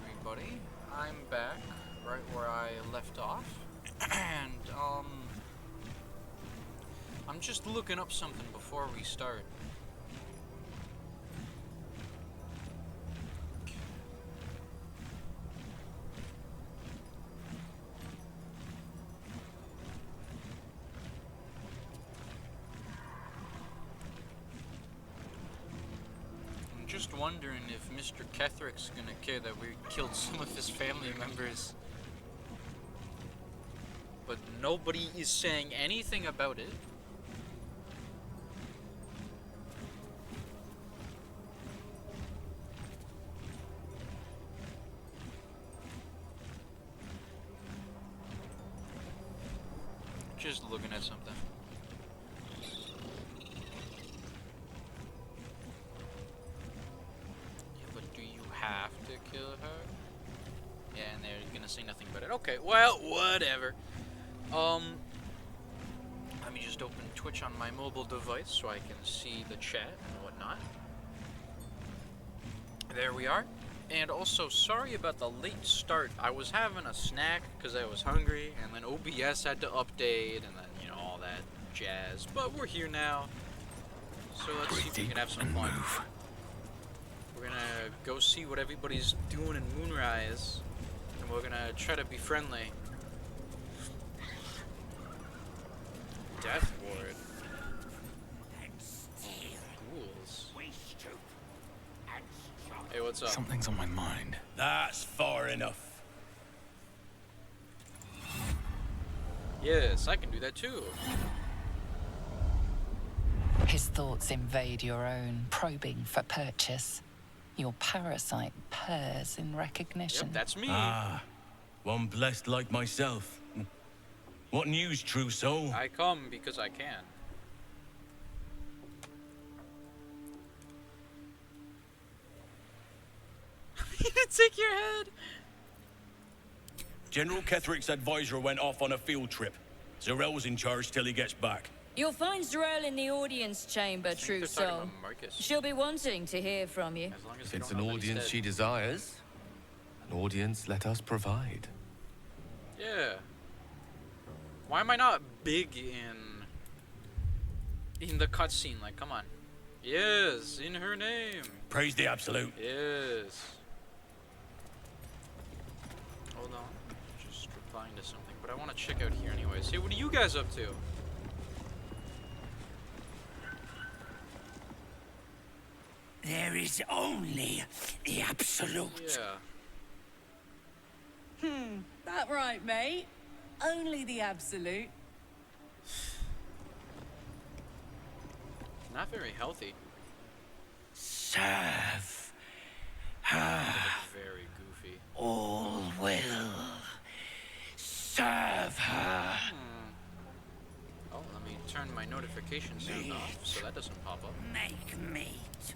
everybody. I'm back, right where I left off, and, I'm just looking up something before we start. Just wondering if Mr. Ketherick's gonna care that we killed some of his family members. But nobody is saying anything about it. Just looking at something. Have to kill her? Yeah, and they're gonna say nothing about it. Okay, well, whatever. Let me just open Twitch on my mobile device so I can see the chat and whatnot. There we are. And also, sorry about the late start. I was having a snack because I was hungry, and then OBS had to update, and then, you know, all that jazz. But we're here now, so let's see if we can have some fun. We're gonna go see what everybody's doing in Moonrise, and we're gonna try to be friendly. Death Ward. Ghouls. Hey, what's up? Something's on my mind. That's far enough. Yes, I can do that too. His thoughts invade your own, probing for purchase. Your parasite purrs in recognition. Yep, that's me. Ah, one blessed like myself. What news, true soul? I come because I can. You didn't take your head. General Ketherick's advisor went off on a field trip. Zarel's in charge till he gets back. You'll find Zarel in the audience chamber, true soul. She'll be wanting to hear from you. If it's an audience she desires, an audience let us provide. Yeah. Why am I not big in the cutscene? Like, come on. Yes, in her name. Praise the absolute. Yes. Hold on. Just replying to something, but I want to check out here anyways. Hey, what are you guys up to? There is only the absolute. Yeah. That right, mate? Only the absolute. Not very healthy. Serve her. Very goofy. All will. Serve her. Oh, let me turn my notification sound off so that doesn't pop up. Make meat.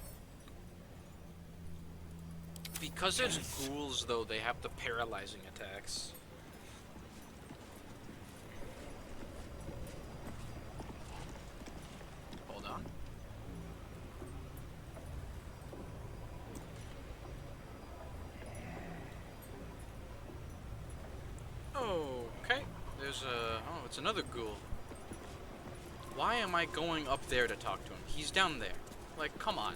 Because it's ghouls, though, they have the paralyzing attacks. Hold on. Okay. There's a... Oh, it's another ghoul. Why am I going up there to talk to him? He's down there. Like, come on.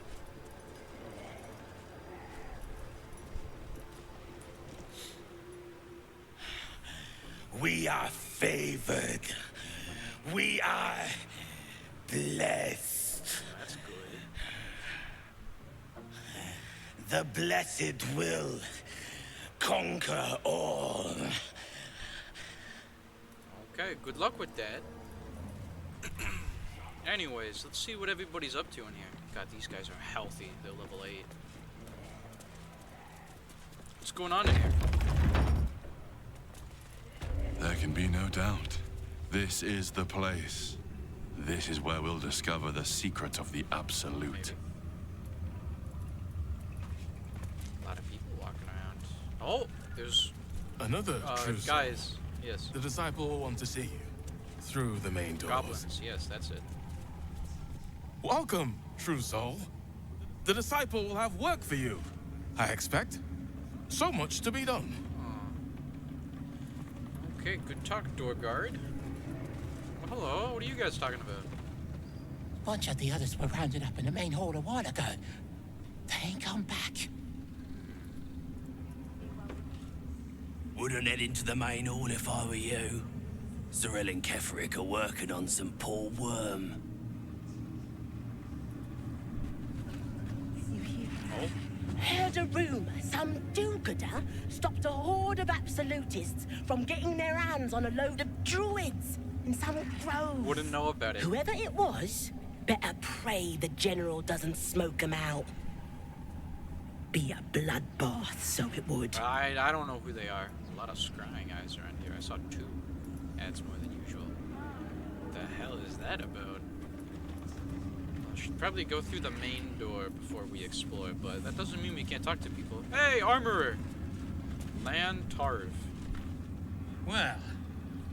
We are favored. We are blessed. That's good. The blessed will conquer all. Okay, good luck with that. Anyways, let's see what everybody's up to in here. God, these guys are healthy. They're level 8. What's going on in here? There can be no doubt. This is the place. This is where we'll discover the secret of the Absolute. Maybe. A lot of people walking around. Oh, there's Another true soul. guys. Yes. The disciple will want to see you through the main doors. Goblins. Yes, that's it. Welcome, true soul. The disciple will have work for you, I expect. So much to be done. Okay, good talk, door guard. Well, hello, what are you guys talking about? A bunch of the others were rounded up in the main hall a while ago. They ain't come back. Wouldn't head into the main hall if I were you. Cyril and Kefric are working on some poor worm. Heard a rumour some do-gooder stopped a horde of absolutists from getting their hands on a load of druids in some grove. Wouldn't know about it. Whoever it was, better pray the general doesn't smoke 'em out. Be a bloodbath, so it would. I don't know who they are. A lot of scrying eyes around here. I saw 2. That's more than usual. What the hell is that about? I should probably go through the main door before we explore, but that doesn't mean we can't talk to people. Hey, armorer! Lan Tarv. Well,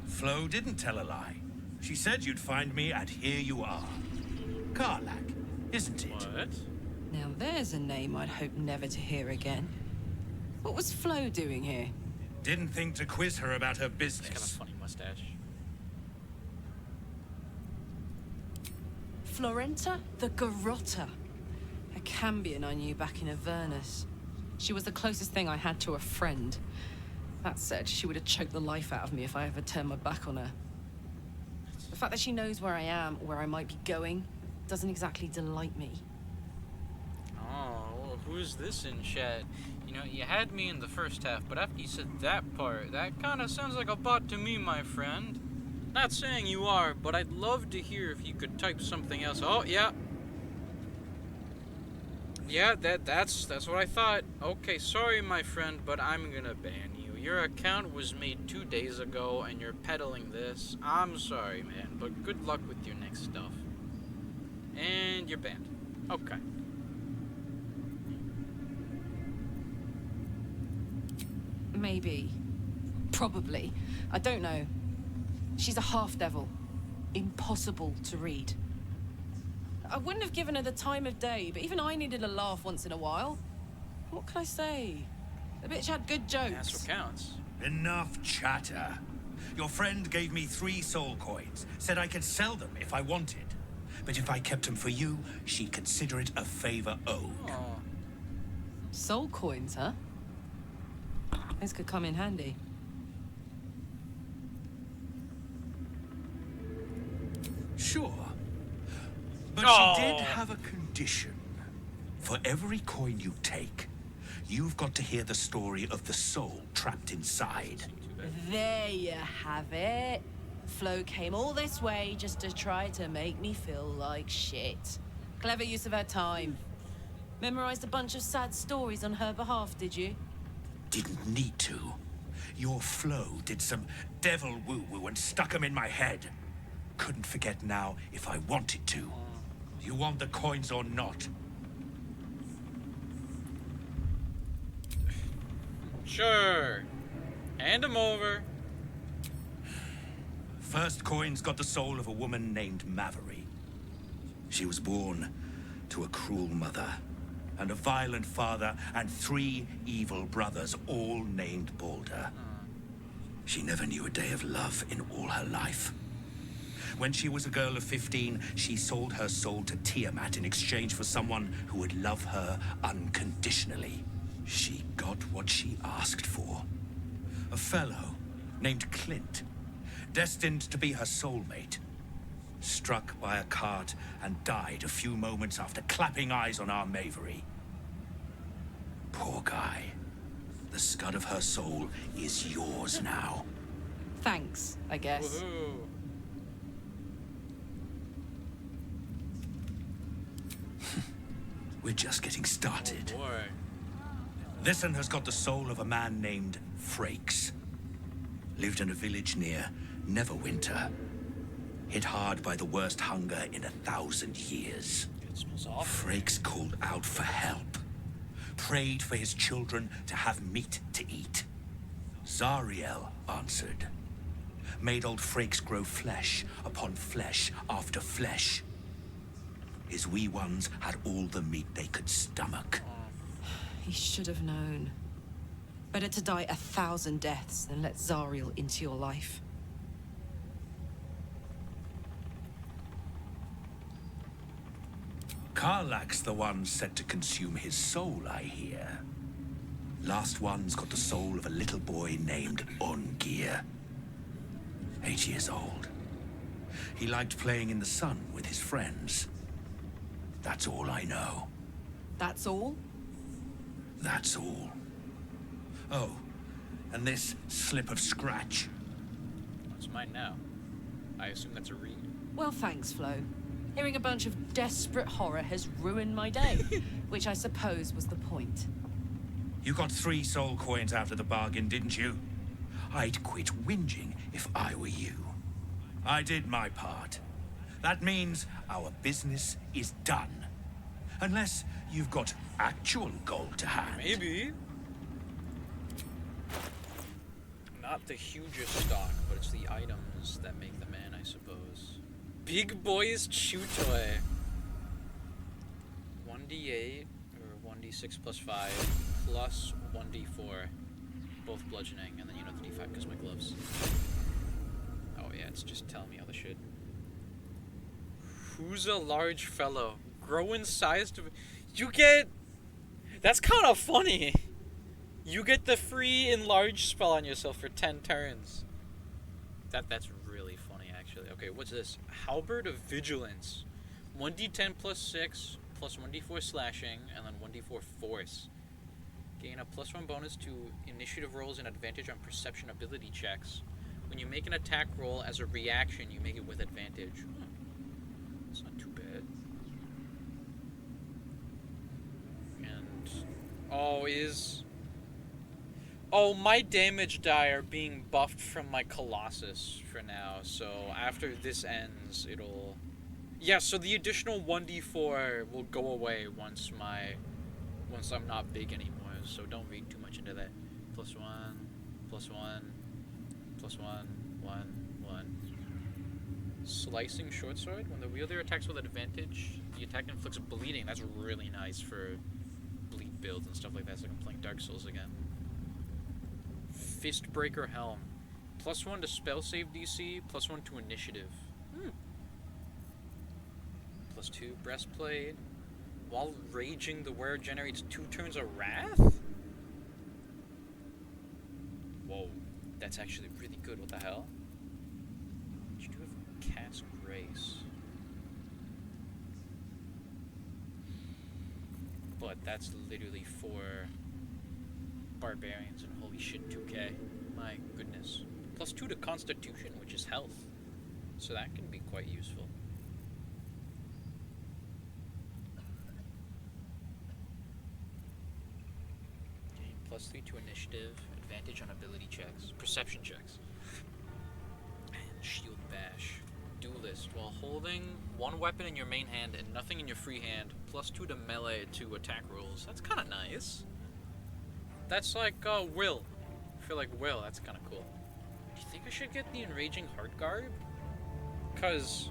Flo didn't tell a lie. She said you'd find me, and here you are. Karlak, isn't it? What? Now there's a name I'd hope never to hear again. What was Flo doing here? Didn't think to quiz her about her business. Kind of funny mustache. Florenta the Garotta. A Cambion I knew back in Avernus. She was the closest thing I had to a friend. That said, she would have choked the life out of me if I ever turned my back on her. The fact that she knows where I am, where I might be going, doesn't exactly delight me. Oh, well, who's this in chat? You know, you had me in the first half, but after you said that part, that kind of sounds like a bot to me, my friend. Not saying you are, but I'd love to hear if you could type something else. Oh, yeah. Yeah, that's what I thought. Okay, sorry, my friend, but I'm gonna ban you. Your account was made 2 days ago, and you're peddling this. I'm sorry, man, but good luck with your next stuff. And you're banned. Okay. Maybe. Probably. I don't know. She's a half-devil. Impossible to read. I wouldn't have given her the time of day, but even I needed a laugh once in a while. What can I say? The bitch had good jokes. That's what counts. Enough chatter. Your friend gave me 3 soul coins, said I could sell them if I wanted. But if I kept them for you, she'd consider it a favor owed. Oh. Soul coins, huh? This could come in handy. Sure. But she did have a condition. For every coin you take, you've got to hear the story of the soul trapped inside. There you have it. Flo came all this way just to try to make me feel like shit. Clever use of her time. Memorized a bunch of sad stories on her behalf, did you? Didn't need to. Your Flo did some devil woo-woo and stuck 'em in my head. Couldn't forget now if I wanted to. You want the coins or not? Sure. Hand them over. First coin's got the soul of a woman named Mavery. She was born to a cruel mother and a violent father and 3 evil brothers, all named Baldur. She never knew a day of love in all her life. When she was a girl of 15, she sold her soul to Tiamat in exchange for someone who would love her unconditionally. She got what she asked for. A fellow named Clint, destined to be her soulmate, struck by a cart and died a few moments after clapping eyes on our Mavery. Poor guy. The scud of her soul is yours now. Thanks, I guess. Woohoo. We're just getting started. Oh boy. This one has got the soul of a man named Frakes. Lived in a village near Neverwinter. Hit hard by the worst hunger in 1,000 years. It smells awful. Frakes called out for help. Prayed for his children to have meat to eat. Zariel answered. Made old Frakes grow flesh upon flesh after flesh. His wee ones had all the meat they could stomach. He should have known. Better to die 1,000 deaths than let Zariel into your life. Karlach's the one set to consume his soul, I hear. Last one's got the soul of a little boy named Ongir. 8 years old. He liked playing in the sun with his friends. That's all I know. That's all? That's all. Oh, and this slip of scratch. It's mine now. I assume that's a read. Well, thanks, Flo. Hearing a bunch of desperate horror has ruined my day, which I suppose was the point. You got 3 soul coins after the bargain, didn't you? I'd quit whinging if I were you. I did my part. That means our business is done. Unless you've got actual gold to hand. Maybe. Not the hugest stock, but it's the items that make the man, I suppose. Big Boy's Chew Toy. 1d8 or 1d6 plus 5 plus 1d4. Both bludgeoning, and then you know the d5 because my gloves. Oh yeah, it's just telling me all the shit. Who's a large fellow? Grow in size to... You get... That's kind of funny. You get the free enlarge spell on yourself for 10 turns. That's really funny, actually. Okay, what's this? Halberd of Vigilance. 1d10 plus 6, plus 1d4 slashing, and then 1d4 force. Gain a +1 bonus to initiative rolls and advantage on perception ability checks. When you make an attack roll as a reaction, you make it with advantage. It's not too bad. And... Oh, my damage die are being buffed from my Colossus for now, so after this ends, it'll... Yeah, so the additional 1d4 will go away once I'm not big anymore, so don't read too much into that. +1, +1, +1, 1. Slicing short sword. When the wielder attacks with advantage, the attack inflicts bleeding. That's really nice for bleed builds and stuff like that, so I'm playing Dark Souls again. Fistbreaker Helm. +1 to spell save DC, +1 to initiative. +2 breastplate. While raging, the wearer generates 2 turns of wrath? Whoa, that's actually really good. What the hell? You do have Cat's Grace. But that's literally for barbarians, and holy shit, 2k. My goodness. +2 to Constitution, which is health. So that can be quite useful. +3 to initiative, advantage on ability checks, perception checks. And shield bash. Duelist. While holding one weapon in your main hand and nothing in your free hand, +2 to melee to attack rolls. That's kind of nice. That's like Will. I feel like Will, that's kind of cool. Do you think I should get the Enraging Heart Guard? Because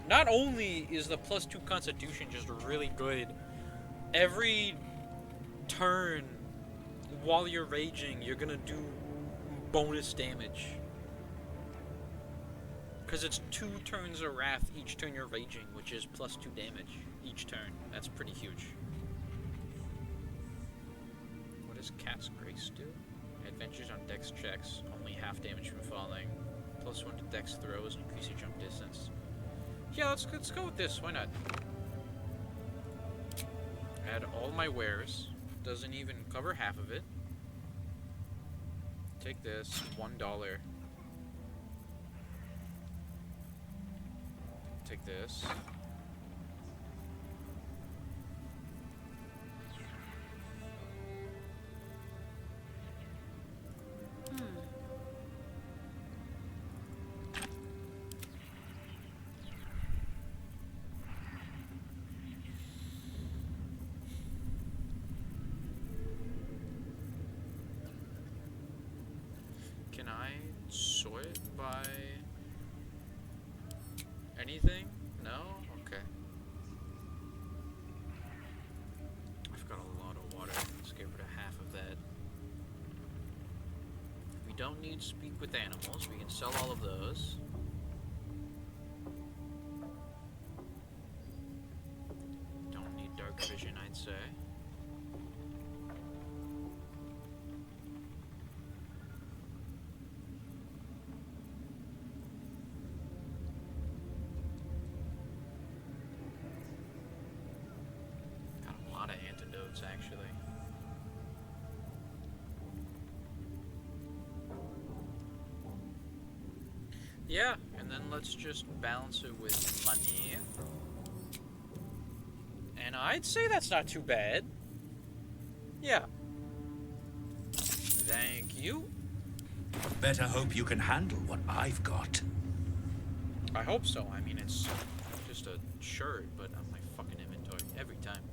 not only is the +2 Constitution just really good, every turn while you're raging, you're gonna do bonus damage. Because it's 2 turns of wrath each turn you're raging, which is +2 damage each turn. That's pretty huge. What does Cat's Grace do? Advantage on dex checks, only half damage from falling. +1 to dex throws, increase your jump distance. Yeah, let's go with this. Why not? Add all my wares. Doesn't even cover half of it. Take this, $1. Take this. Can I sort by anything? No? Okay. I've got a lot of water. Let's get rid of half of that. don't need speak with animals. We can sell all of those. Don't need dark vision, I'd say. Got a lot of antidotes, actually. Yeah, and then let's just balance it with money. And I'd say that's not too bad. Yeah. Thank you. Better hope you can handle what I've got. I hope so. I mean, it's just a shirt, but on my fucking inventory every time.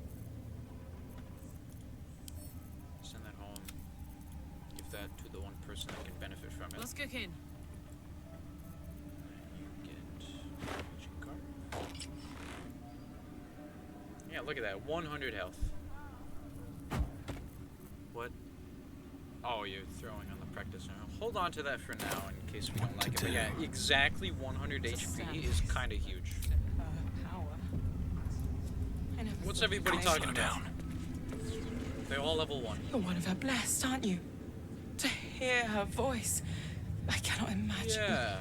Send that home. Give that to the one person that can benefit from it. Let's cook in. Yeah, look at that. 100 health. What? Oh, you're throwing on the practice now. Hold on to that for now in case we don't like it. But yeah, exactly 100 HP is kind of huge. What's everybody talking about? They're all level 1. You're one of her blessed, aren't you? To hear her voice, I cannot imagine. Yeah,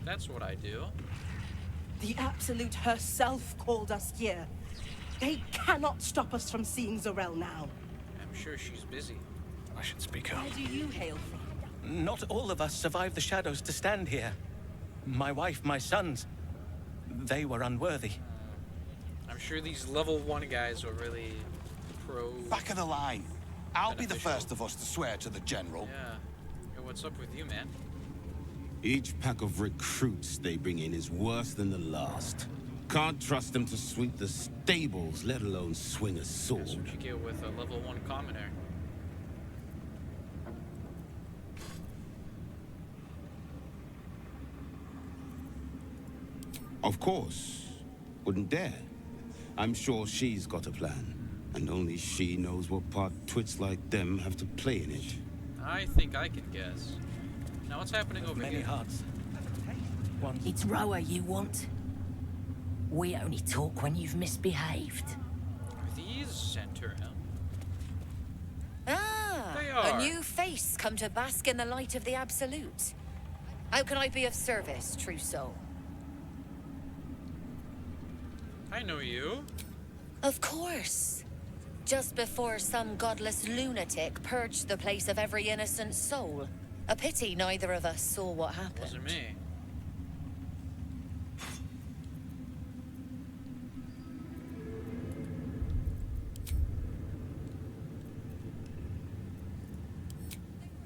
that's what I do. The Absolute herself called us here. They cannot stop us from seeing Zorel now. I'm sure she's busy. I should speak up. Where do you hail from? Not all of us survived the shadows to stand here. My wife, my sons, they were unworthy. I'm sure these level 1 guys are really pro. Back of the line. I'll be the beneficial. first of us to swear to the General. Yeah. Hey, what's up with you, man? Each pack of recruits they bring in is worse than the last. Can't trust them to sweep the stables, let alone swing a sword. That's what you get with a level 1 commoner. Of course. Wouldn't dare. I'm sure she's got a plan. And only she knows what part twits like them have to play in it. I think I can guess. Now what's happening over Many here? hearts. One. It's Roa you want. We only talk when you've misbehaved. Are these Centurion? Ah, They are. a new face come to bask in the light of the Absolute. How can I be of service, true soul? I know you. Of course. Just before some godless lunatic purged the place of every innocent soul. A pity neither of us saw what happened. Wasn't me.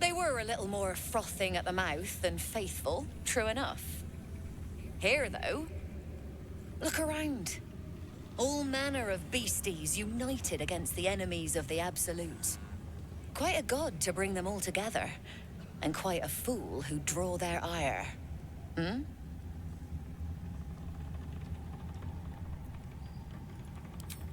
They were a little more frothing at the mouth than faithful, true enough. Here, though, look around. All manner of beasties united against the enemies of the Absolute. Quite a god to bring them all together, and quite a fool who'd draw their ire. Hmm?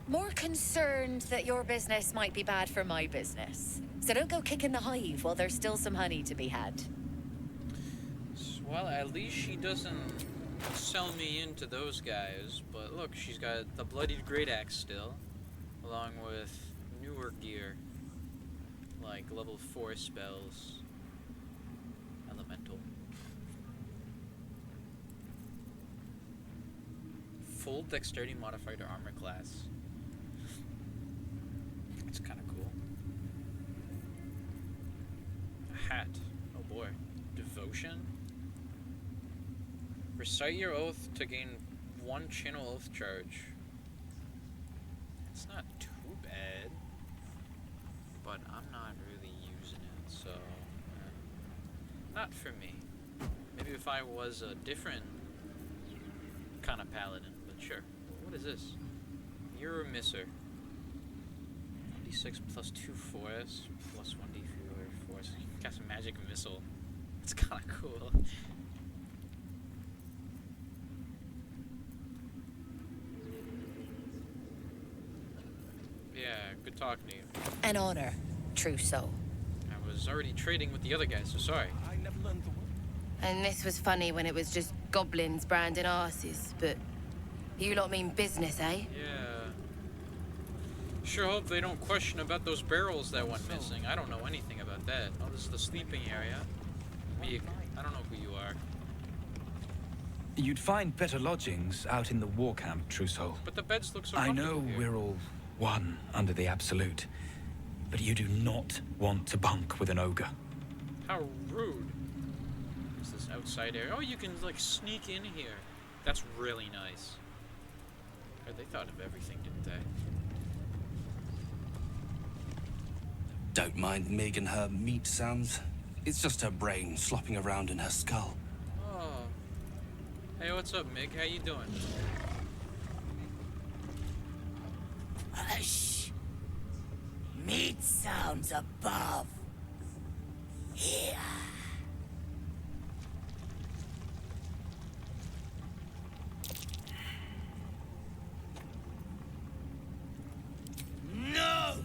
More concerned that your business might be bad for my business. So don't go kicking the hive while there's still some honey to be had. Well, at least she doesn't sell me into those guys. But look, she's got the bloodied great axe still, along with newer gear, like level 4 spells, elemental, full dexterity modified armor class. It's kind of cool. A hat. Oh boy. Devotion. Recite your oath to gain 1 channel oath charge. It's not too bad, but I'm not really using it, so not for me. Maybe if I was a different kind of paladin, but sure. What is this? You're a misser. 1d6 plus 2 force plus 1d4 force. You can cast a magic missile. It's kind of cool. Yeah, good talking to you. An honor, true soul. I I was already trading with the other guys, so sorry. I never learned the word. And this was funny when it was just goblins branding arses, but you lot mean business, eh? Yeah. Sure hope they don't question about those barrels that went missing. I don't know anything about that. Oh, this is the sleeping area. Meek, I don't know who you are. You'd find better lodgings out in the war camp, Trousseau. But the beds look so I comfortable know here. we're all one under the Absolute, but you do not want to bunk with an ogre. How rude. Is this outside area? Oh, you can, like, sneak in here. That's really nice. They thought of everything, didn't they? Don't mind Meg and her meat sounds. It's just her brain slopping around in her skull. Oh. Hey, what's up, Mig? How you doing? Hush. Meat sounds above. Here. No!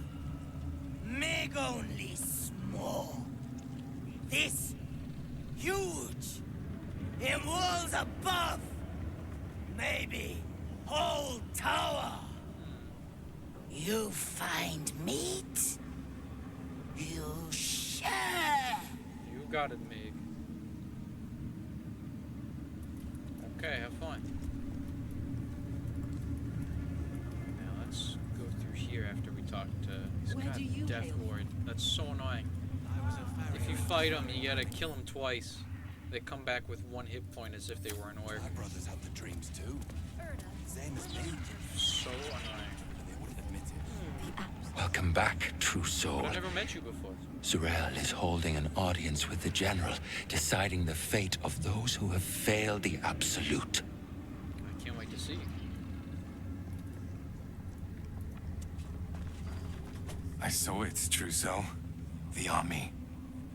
Meg only small. This huge. In walls above. Maybe whole tower. You find meat. You share. You got it, Mig. Okay, have fun. Now let's go through here after we talk to this Death Ward. That's so annoying. If you fight them, you gotta kill them twice. They come back with 1 hit point as if they were an orc. My brothers have the dreams too. Same as me. So annoying. They wouldn't admit it. Welcome back, Trousseau. But I never met you before. Zurel is holding an audience with the General, deciding the fate of those who have failed the Absolute. I can't wait to see. I saw it, Trousseau. The army.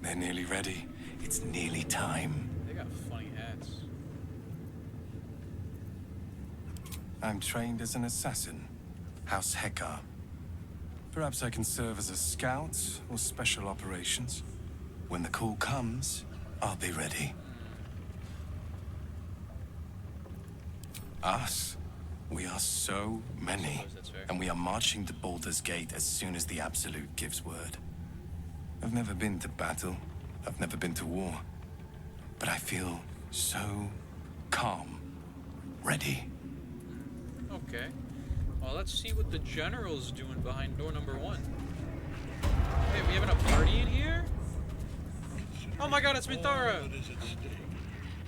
They're nearly ready. It's nearly time. They got funny hats. I'm trained as an assassin. House Hekar. Perhaps I can serve as a scout or special operations. When the call comes, I'll be ready. Us? We are so many. And we are marching to Baldur's Gate as soon as the Absolute gives word. I've never been to battle. I've never been to war. But I feel so calm. Ready. Okay. Well, let's see what the General's doing behind door number 1. Hey, we having a party in here? Oh my god, it's Minthara!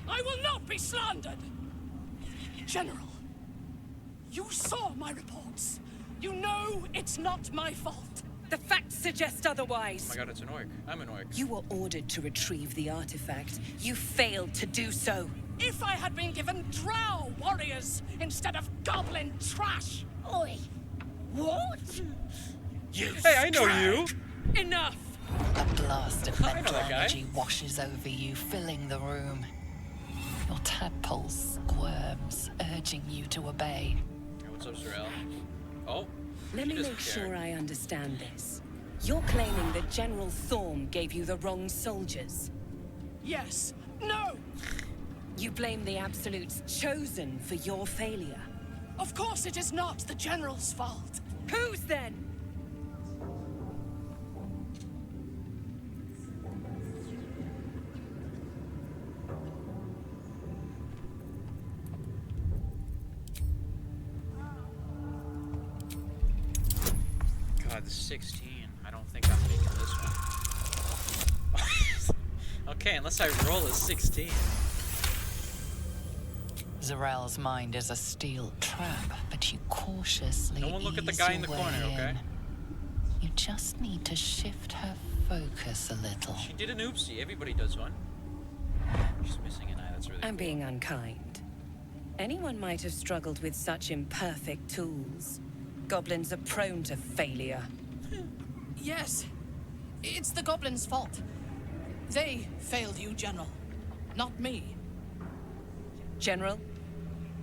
I will not be slandered! General, you saw my reports. You know it's not my fault. The facts suggest otherwise. Oh my god, it's an orc. I'm an orc. You were ordered to retrieve the artifact. You failed to do so. If I had been given drow warriors instead of goblin trash! Oi! What? You Hey, I know you! Enough! A blast of I know mental that guy. energy washes over you, filling the room. Your tadpole squirms, urging you to obey. Hey, what's up, Zurel? Oh, Let she me doesn't make care. sure I understand this. You're claiming that General Thorm gave you the wrong soldiers. Yes. No! You blame the Absolute's chosen for your failure. Of course it is not the General's fault. Whose then? God, the 16. I don't think I'm making this one. Okay, unless I roll a 16. Zarel's mind is a steel trap, but you cautiously No one look at the ease guy in the your corner, way okay? in. You just need to shift her focus a little. She did an oopsie. Everybody does one. She's missing an eye. That's really I'm cool. being unkind. Anyone might have struggled with such imperfect tools. Goblins are prone to failure. Yes. It's the goblins' fault. They failed you, General. Not me. General?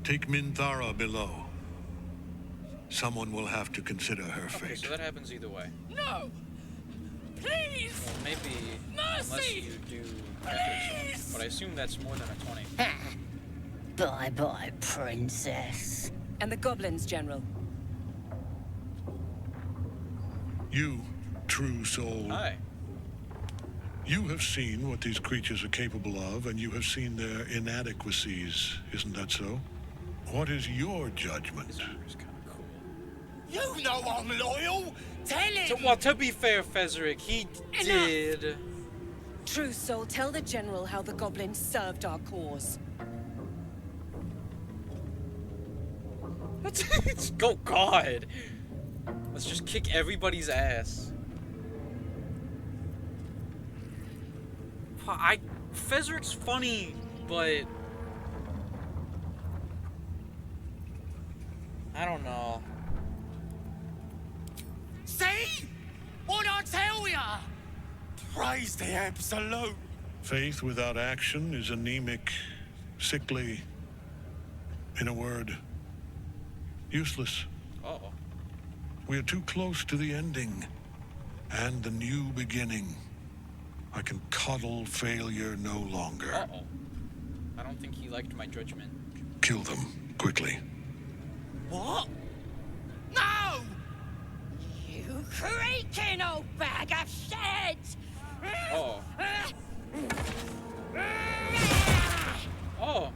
Take Minthara below. Someone will have to consider her Okay, fate. so that happens either way. No! Please! Please! Well, maybe unless Mercy! you do efforts, but I assume that's more than a 20. Bye-bye, princess. And the goblins, General. You, true soul. Hi. You have seen what these creatures are capable of, and you have seen their inadequacies. Isn't that so? What is your judgment? You know I'm loyal! Tell him! Well, to be fair, Fezerick, he did. True soul, tell the General how the goblins served our cause. Let's go, God. Let's just kick everybody's ass. Fezerick's funny, but I don't know. See? What'd I tell ya? Praise the Absolute. Faith without action is anemic, sickly, in a word, useless. Uh-oh. We are too close to the ending and the new beginning. I can coddle failure no longer. Uh-oh. I don't think he liked my judgment. Kill them, quickly. What? No! You creaking old bag of shit! Oh. Oh.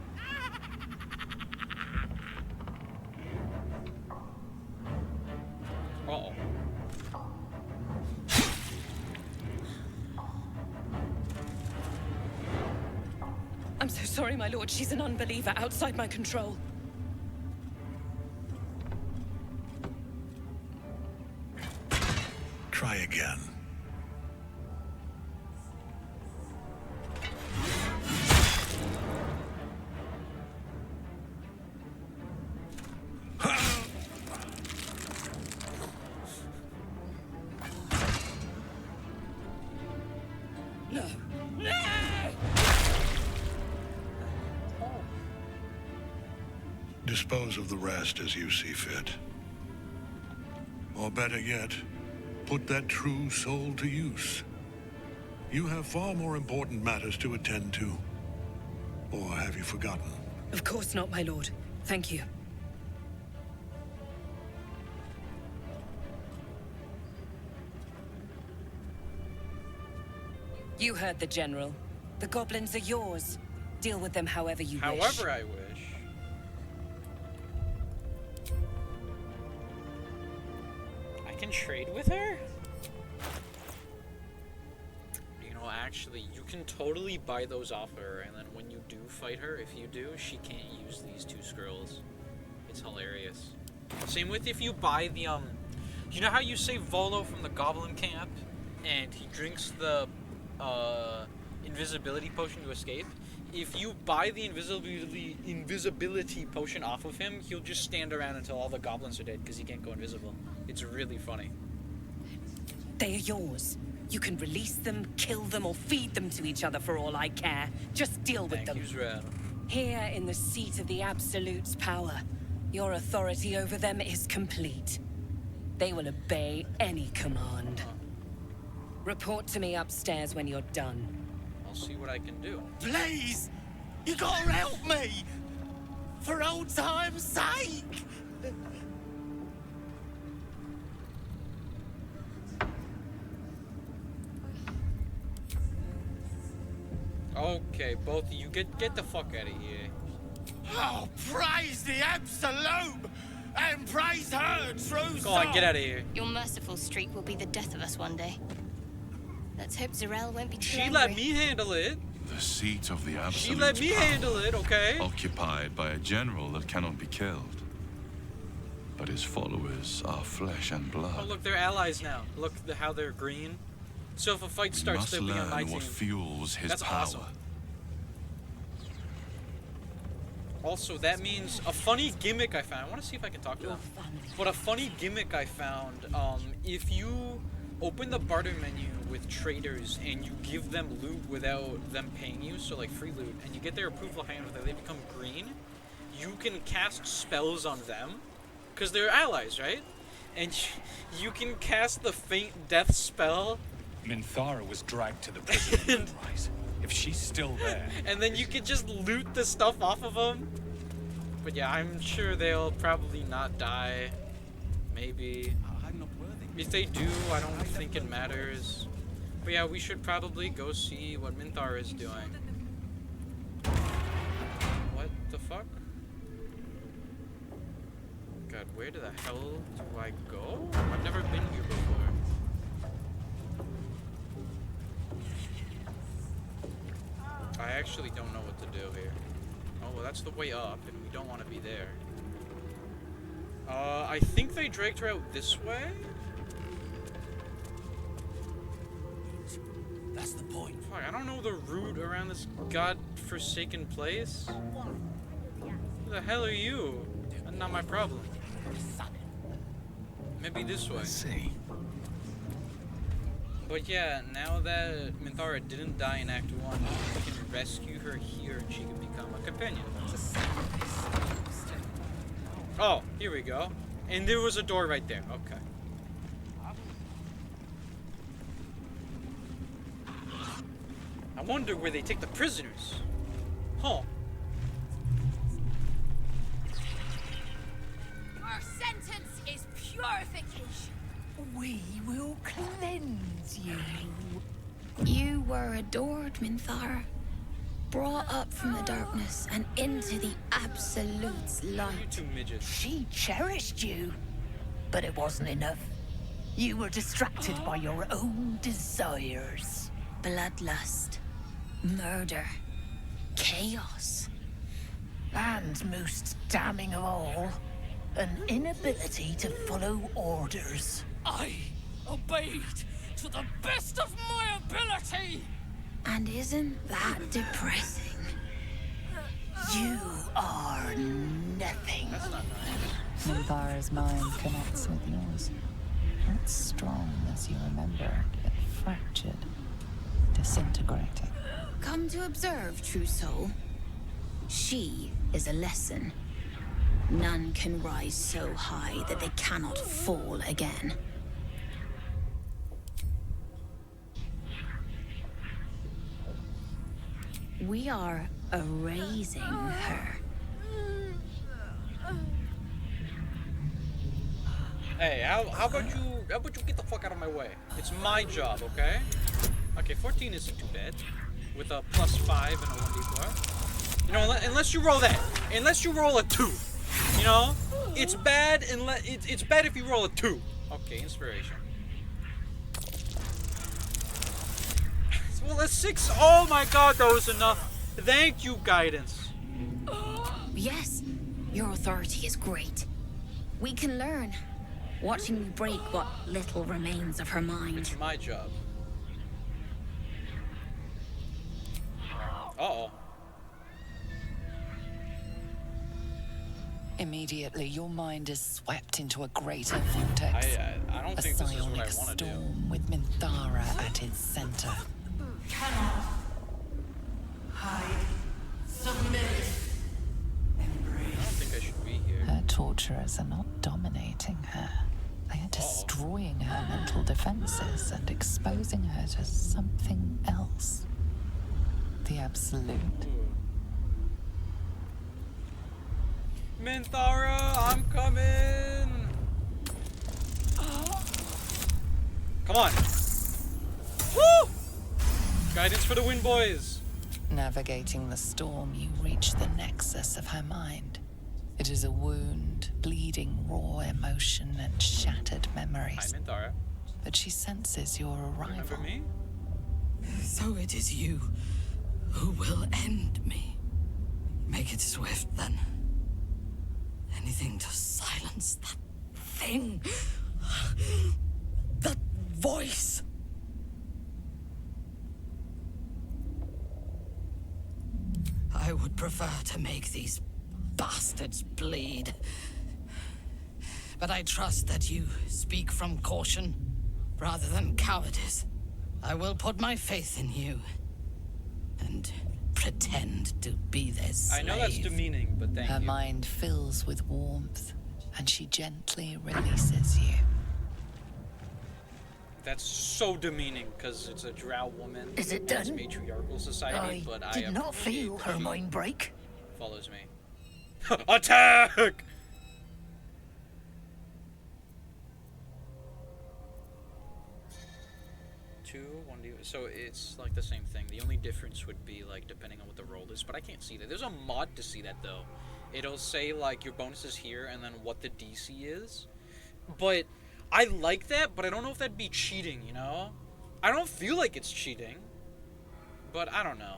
Uh-oh. I'm so sorry, my lord. She's an unbeliever outside my control. Try again. No. No! Dispose of the rest as you see fit. Or better yet, put that true soul to use. You have far more important matters to attend to. Or have you forgotten? Of course not, my lord. Thank you. You heard the General. The goblins are yours. Deal with them however you wish. However I wish. I can trade with her? You know, actually, you can totally buy those off her, and then when you do fight her, if you do, she can't use these two scrolls. It's hilarious. Same with if you buy the, you know how you save Volo from the goblin camp, and he drinks the, invisibility potion to escape? If you buy the invisibility potion off of him, he'll just stand around until all the goblins are dead because he can't go invisible. It's really funny. They are yours. You can release them, kill them, or feed them to each other for all I care. Just deal with them. Thank you, Zrel. Here in the seat of the Absolute's power, your authority over them is complete. They will obey any command. Report to me upstairs when you're done. I'll see what I can do. Please! You gotta help me! For old time's sake! Okay, both of you, get the fuck out of here. Oh, praise the Absolute! And praise her, true Go on, get out of here. Your merciful streak will be the death of us one day. Let's hope Zrel won't be too She angry. let me handle it. The seat of the Absolute She let me handle it, okay? Occupied by a general that cannot be killed. But his followers are flesh and blood. Oh, look, they're allies now. Look how they're green. So if a fight We starts, must they'll be on my learn team. what fuels his That's power. awesome. Also, that means a funny gimmick I found. I want to see if I can talk to them. But a funny gimmick I found, if you open the barter menu with traders and you give them loot without them paying you, so like free loot, and you get their approval hand that they become green, you can cast spells on them, because they're allies, right? And you can cast the faint death spell Minthara was dragged to the prison in Moonrise. If she's still there... And then you can just loot the stuff off of them. But yeah, I'm sure they'll probably not die. Maybe. I'm not worthy. If they do, I don't think it matters. But yeah, we should probably go see what Minthara is doing. What the fuck? God, where the hell do I go? I've never been here before. I actually don't know what to do here. Oh, well, that's the way up, and we don't want to be there. I think they dragged her out this way? That's the point. Fuck, I don't know the route around this god-forsaken place. Who the hell are you? That's not my problem. Maybe this way. Let's see. But yeah, now that Minthara didn't die in Act 1, we can rescue her here and she can become a companion. Oh, here we go. And there was a door right there. Okay. I wonder where they take the prisoners. Huh. Our sentence is purification. We will cleanse you. You were adored, Minthara. Brought up from the darkness and into the Absolute's light. You two midgets. She cherished you, but it wasn't enough. You were distracted by your own desires. Bloodlust, murder, chaos. And most damning of all, an inability to follow orders. I obeyed to the best of my ability! And isn't that depressing? You are nothing. Minthara's mind connects with yours. Not strong as you remember, but fractured, disintegrating. Come to observe, true soul. She is a lesson. None can rise so high that they cannot fall again. We are erasing her. Hey, how about you get the fuck out of my way? It's my job, okay? Okay, 14 isn't too bad. With a +5 and a 1d4. You know, unless you roll that. Unless you roll a 2. You know? It's bad it's bad if you roll a 2. Okay, inspiration. Well, a 6. Oh my god, that was enough. Thank you, guidance. Yes, your authority is great. We can learn, watching you break what little remains of her mind. It's my job. Uh-oh. Immediately, your mind is swept into a greater vortex. I don't think this is what I want to do. Storm with Minthara at its center. Cannot hide. Submit. I don't think I should be here. Her torturers are not dominating her. They are destroying her mental defenses and exposing her to something else. The Absolute. Minthara, I'm coming! Come on! Woo! Guidance for the win, boys! Navigating the storm, you reach the nexus of her mind. It is a wound, bleeding raw emotion and shattered memories. Hi, Minthara. But she senses your arrival. Remember me? So it is you who will end me. Make it swift, then. Anything to silence that thing. That voice. I would prefer to make these bastards bleed. But I trust that you speak from caution rather than cowardice. I will put my faith in you and pretend to be their slave. I know that's demeaning, but thank you. Her mind fills with warmth, and she gently releases you. That's so demeaning, because it's a drow woman. Is it and it's done? matriarchal society, but I did not appreciate feel that her she mind break. follows me. Attack! So it's like the same thing. The only difference would be like depending on what the roll is, but I can't see that. There's a mod to see that though. It'll say like your bonus is here and then what the DC is. But I like that, but I don't know if that'd be cheating, you know? I don't feel like it's cheating, but I don't know.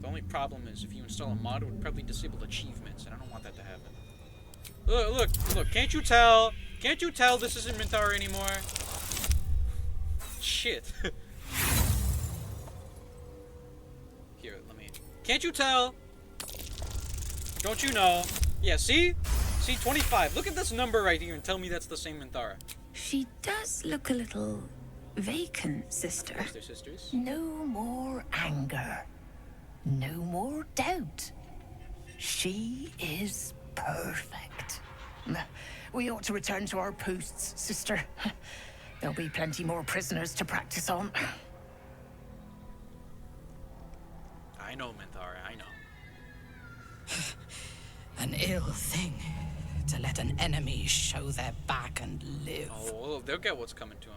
The only problem is if you install a mod, it would probably disable achievements, and I don't want that to happen. Look, can't you tell? Can't you tell this isn't Minthara anymore? Shit. Here, let me... Can't you tell? Don't you know? Yeah, see? See, 25. Look at this number right here and tell me that's the same Minthara. She does look a little vacant, sister. Of course they're sisters. No more anger. No more doubt. She is perfect. We ought to return to our posts, sister. There'll be plenty more prisoners to practice on. I know, Minthara, I know. An ill thing to let an enemy show their back and live. Oh, well, they'll get what's coming to them.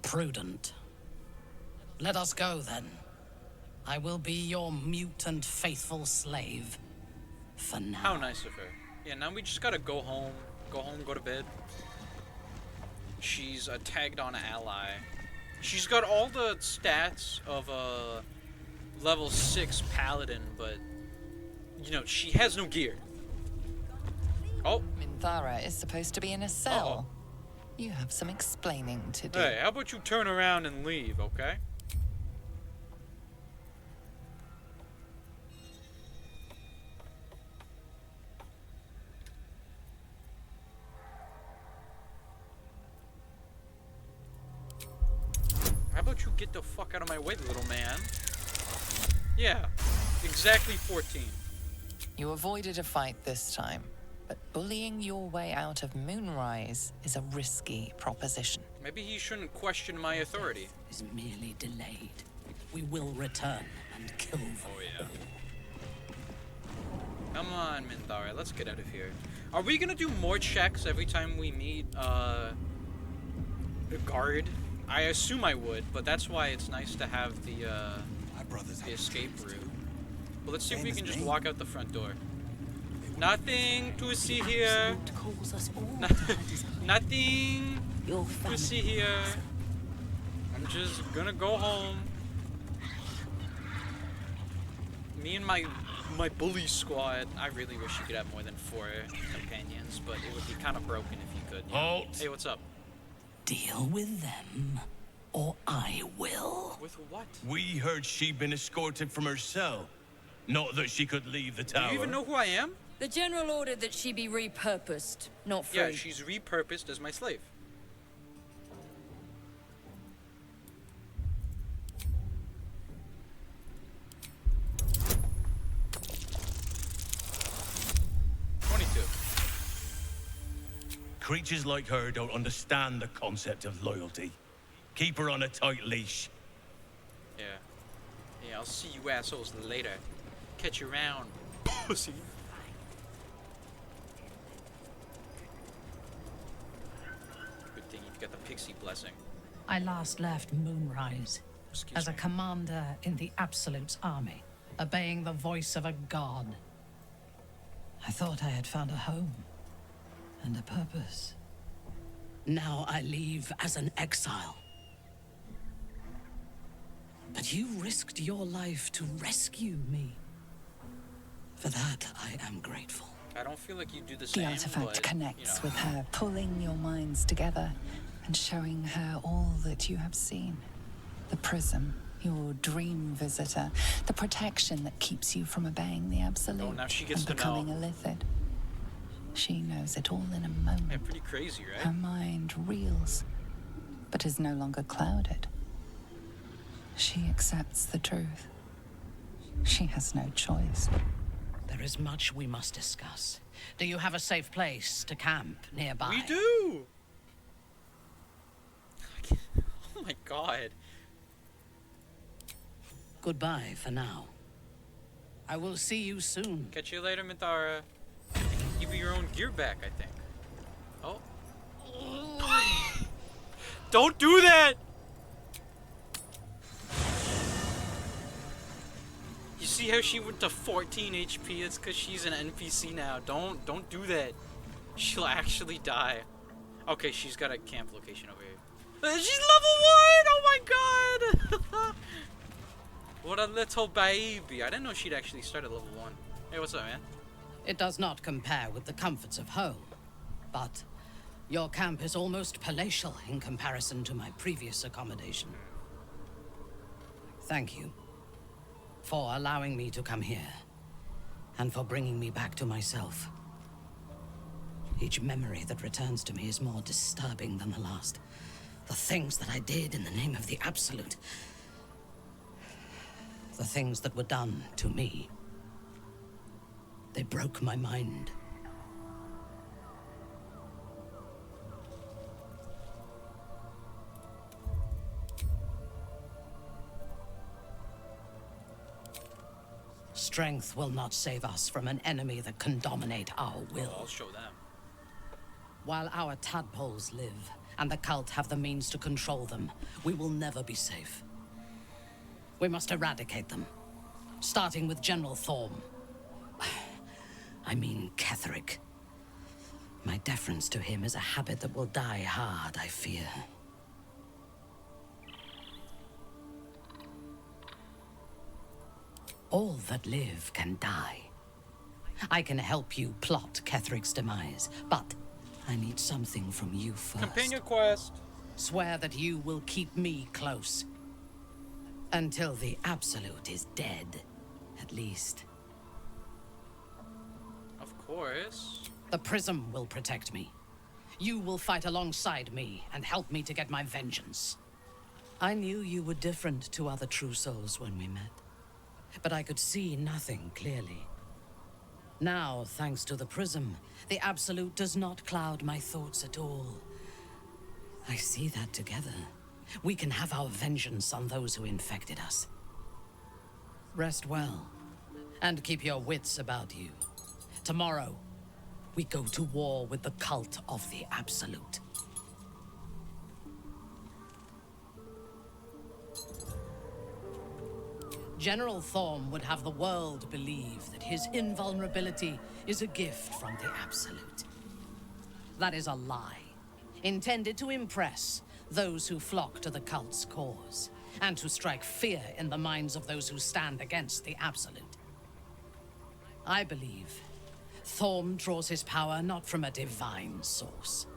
Prudent. Let us go, then. I will be your mute and faithful slave. For now. How nice of her. Yeah, now we just gotta go home, go to bed. She's a tagged on ally. She's got all the stats of a level 6 paladin, but, you know, she has no gear. Oh. Minthara is supposed to be in a cell. You have some explaining to do. Hey, how about you turn around and leave, okay? How about you get the fuck out of my way, little man? Yeah, exactly 14. You avoided a fight this time, but bullying your way out of Moonrise is a risky proposition. Maybe he shouldn't question my authority. Is merely delayed. We will return and kill them. Oh yeah. Come on, Minthara, let's get out of here. Are we gonna do more checks every time we meet a guard? I assume I would, but that's why it's nice to have the escape route. But let's see if we can just walk out the front door. Nothing to see here. Nothing to see here. I'm just gonna go home. Me and my bully squad. I really wish you could have more than 4 companions, but it would be kind of broken if you could. Halt! Hey, what's up? Deal with them, or I will. With what? We heard she'd been escorted from her cell. Not that she could leave the tower. Do you even know who I am? The general ordered that she be repurposed, not free. Yeah, she's repurposed as my slave. Creatures like her don't understand the concept of loyalty. Keep her on a tight leash. Yeah. Yeah, I'll see you assholes later. Catch you around, pussy. Good thing you've got the pixie blessing. I last left Moonrise as a commander in the Absolute's army, obeying the voice of a god. I thought I had found a home and a purpose. Now I leave as an exile. But you risked your life to rescue me. For that, I am grateful. I don't feel like you do the The same, artifact but, connects with her, pulling your minds together and showing her all that you have seen. The prism, your dream visitor, the protection that keeps you from obeying the Absolute Oh, now she gets and to becoming know. a Lithid. She knows it all in a moment. Yeah, pretty crazy, right? Her mind reels, but is no longer clouded. She accepts the truth. She has no choice. There is much we must discuss. Do you have a safe place to camp nearby? We do! Oh my god. Goodbye for now. I will see you soon. Catch you later, Mithara. Give you your own gear back, I think. Oh. Don't do that! You see how she went to 14 HP? It's because she's an NPC now. Don't do that. She'll actually die. Okay, she's got a camp location over here. She's level 1! Oh my god! What a little baby. I didn't know she'd actually start at level 1. Hey, what's up, man? It does not compare with the comforts of home, but your camp is almost palatial in comparison to my previous accommodation. Thank you for allowing me to come here, and for bringing me back to myself. Each memory that returns to me is more disturbing than the last. The things that I did in the name of the Absolute. The things that were done to me. They broke my mind. Strength will not save us from an enemy that can dominate our will. I'll show them. While our tadpoles live, and the cult have the means to control them, we will never be safe. We must eradicate them, starting with General Thorm. I mean Ketheric. My deference to him is a habit that will die hard, I fear. All that live can die. I can help you plot Ketheric's demise, but I need something from you first. Companion quest. Swear that you will keep me close. Until the Absolute is dead, at least. Of course. The Prism will protect me. You will fight alongside me and help me to get my vengeance. I knew you were different to other true souls when we met, but I could see nothing clearly. Now, thanks to the Prism, the Absolute does not cloud my thoughts at all. I see that together, we can have our vengeance on those who infected us. Rest well, and keep your wits about you. Tomorrow, we go to war with the cult of the Absolute. General Thorm would have the world believe that his invulnerability is a gift from the Absolute. That is a lie, intended to impress those who flock to the cult's cause, and to strike fear in the minds of those who stand against the Absolute. I believe Thorm draws his power not from a divine source,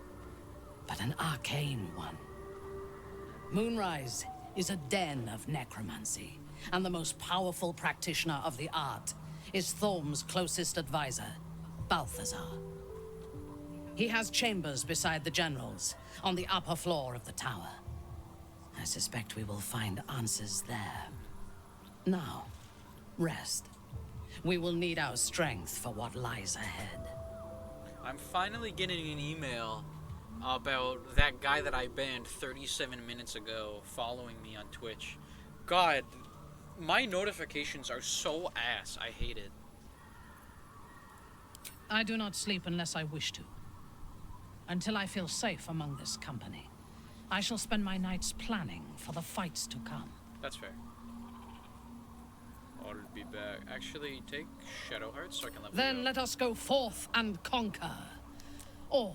but an arcane one. Moonrise is a den of necromancy, and the most powerful practitioner of the art is Thorm's closest advisor, Balthazar. He has chambers beside the generals, on the upper floor of the tower. I suspect we will find answers there. Now, rest. We will need our strength for what lies ahead. I'm finally getting an email about that guy that I banned 37 minutes ago following me on Twitch. God, my notifications are so ass. I hate it. I do not sleep unless I wish to. Until I feel safe among this company, I shall spend my nights planning for the fights to come. That's fair. I'll be back. Actually, take Shadow Hearts so I can level you Then up. let us go forth and conquer. Or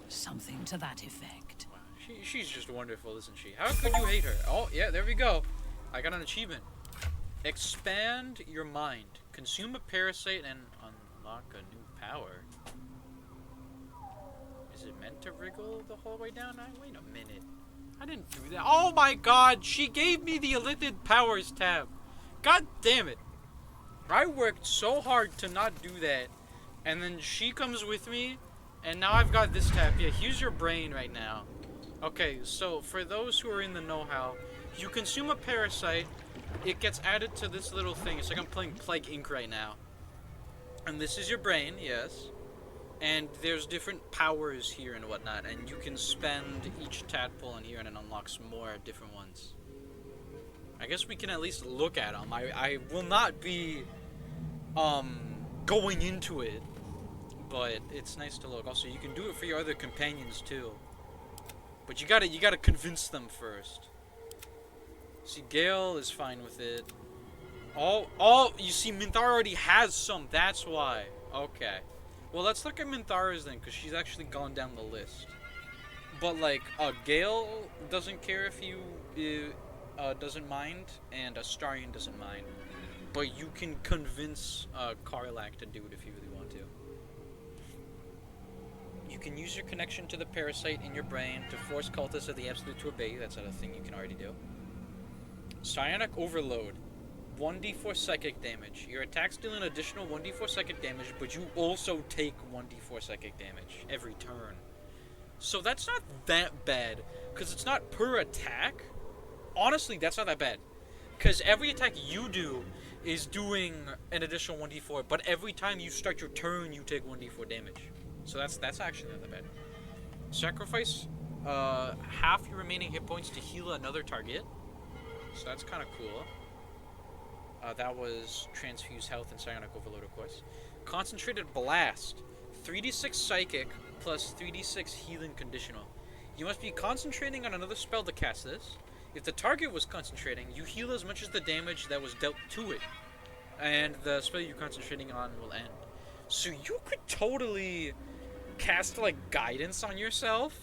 something to that effect. Wow. She's just wonderful, isn't she? How could you hate her? Oh, yeah, there we go. I got an achievement. Expand your mind. Consume a parasite and unlock a new power. Is it meant to wriggle the whole way down? Wait a minute. I didn't do that. Oh my god, she gave me the Elithid Powers tab. God damn it. I worked so hard to not do that. And then she comes with me, and now I've got this tab. Yeah, use your brain right now. Okay, so for those who are in the know-how, you consume a parasite, it gets added to this little thing. It's like I'm playing Plague Inc. right now. And this is your brain, yes. And there's different powers here and whatnot, and you can spend each tadpole in here and it unlocks more different ones. I guess we can at least look at them. I will not be going into it, but it's nice to look. Also, you can do it for your other companions too. But you gotta convince them first. See, Gale is fine with it. You see, Minthara already has some, that's why. Okay. Well, let's look at Minthara's then, because she's actually gone down the list. But, like, Gale doesn't care if you, doesn't mind, and Astarion doesn't mind. But you can convince, Karlak to do it if you really want to. You can use your connection to the parasite in your brain to force cultists of the Absolute to obey you. That's not a thing you can already do. Psionic Overload. 1d4 psychic damage. Your attacks deal an additional 1d4 psychic damage, but you also take 1d4 psychic damage every turn. So that's not that bad, because it's not per attack. Honestly, that's not that bad. Because every attack you do is doing an additional 1d4, but every time you start your turn, you take 1d4 damage. So that's actually not that bad. Sacrifice half your remaining hit points to heal another target. So that's kind of cool. That was Transfuse Health and Psionic Overload, of course. Concentrated Blast. 3d6 Psychic plus 3d6 Healing Conditional. You must be concentrating on another spell to cast this. If the target was concentrating, you heal as much as the damage that was dealt to it. And the spell you're concentrating on will end. So you could totally cast, like, Guidance on yourself,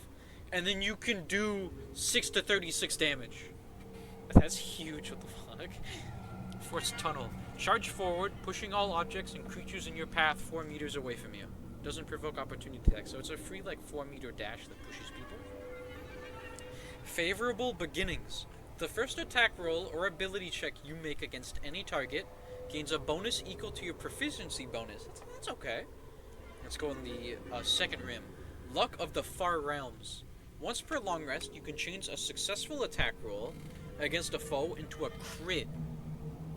and then you can do 6 to 36 damage. That's huge, what the fuck? Force Tunnel. Charge forward, pushing all objects and creatures in your path 4 meters away from you. Doesn't provoke opportunity attacks, so it's a free, like, 4-meter dash that pushes people. Favorable Beginnings. The first attack roll or ability check you make against any target gains a bonus equal to your proficiency bonus. That's okay. Let's go in the second rim. Luck of the Far Realms. Once per long rest, you can change a successful attack roll against a foe into a crit.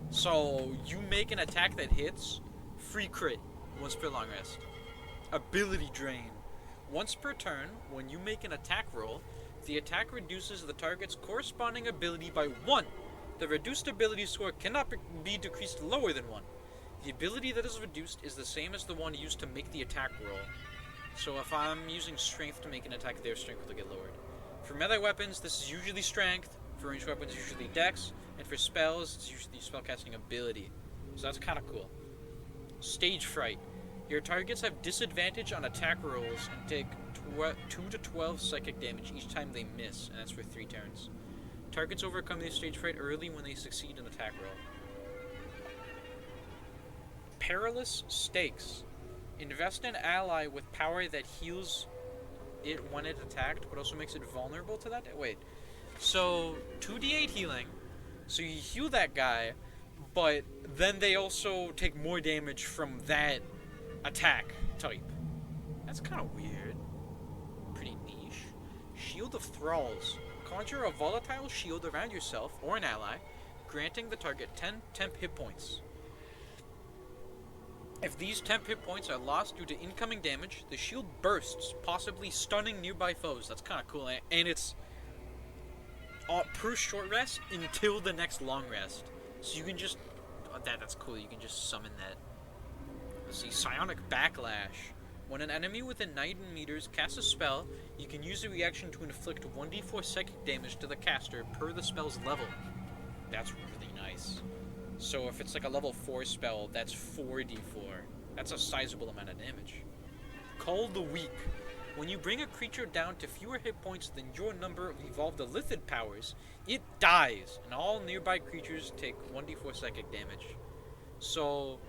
So, you make an attack that hits, free crit, once per long rest. Ability Drain. Once per turn, when you make an attack roll, the attack reduces the target's corresponding ability by 1. The reduced ability score cannot be decreased lower than 1. The ability that is reduced is the same as the one used to make the attack roll. So if I'm using strength to make an attack, their strength will get lowered. For melee weapons, this is usually strength. For ranged weapons, usually dex. And for spells, it's usually spellcasting ability. So that's kind of cool. Stage Fright. Your targets have disadvantage on attack rolls and take 2 to 12 psychic damage each time they miss, and that's for 3 turns. Targets overcome their stage fright early when they succeed in attack roll. Perilous Stakes. Invest in ally with power that heals it when it attacked, but also makes it vulnerable to that. Wait. So, 2d8 healing. So you heal that guy, but then they also take more damage from that attack type. That's kind of weird. Pretty niche. Shield of Thralls. Conjure a volatile shield around yourself or an ally, granting the target 10 temp hit points. If these temp hit points are lost due to incoming damage, the shield bursts, possibly stunning nearby foes. That's kind of cool, and it's per short rest until the next long rest. So you can just... that's cool, you can just summon that. Let's see, Psionic Backlash. When an enemy within 9 meters casts a spell, you can use the reaction to inflict 1d4 psychic damage to the caster per the spell's level. That's really nice. So if it's like a level 4 spell, that's 4d4. That's a sizable amount of damage. Cull the Weak. When you bring a creature down to fewer hit points than your number of evolved Illithid powers, it dies, and all nearby creatures take 1d4 psychic damage. So,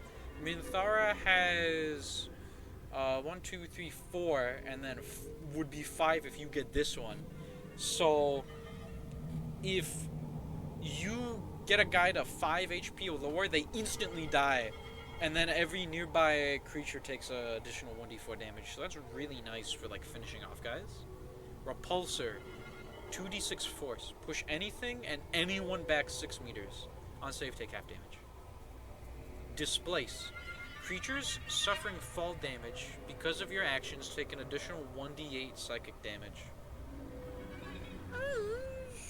Minthara has 1, 2, 3, 4, and then would be 5 if you get this one. So, if you get a guy to 5 HP or lower, they instantly die. And then every nearby creature takes an additional 1d4 damage. So that's really nice for like finishing off guys. Repulsor. 2d6 force. Push anything and anyone back 6 meters. On save, take half damage. Displace. Creatures suffering fall damage because of your actions take an additional 1d8 psychic damage.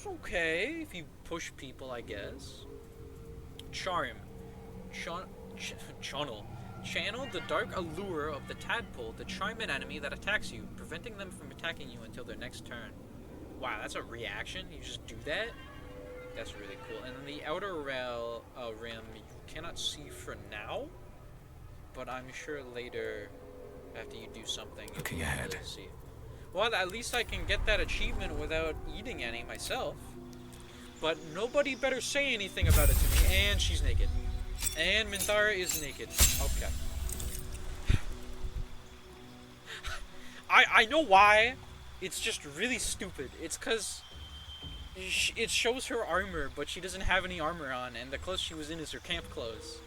Okay, if you push people, I guess. Charm. Channel. Channel the dark allure of the tadpole to charm an enemy that attacks you, preventing them from attacking you until their next turn. Wow, that's a reaction? You just do that? That's really cool. And then the outer rim you cannot see for now, but I'm sure later, after you do something, looking ahead. See it. Well, at least I can get that achievement without eating any myself. But nobody better say anything about it to me. And she's naked. And Minthara is naked. Okay. I know why. It's just really stupid. It's because it shows her armor, but she doesn't have any armor on, and the clothes she was in is her camp clothes.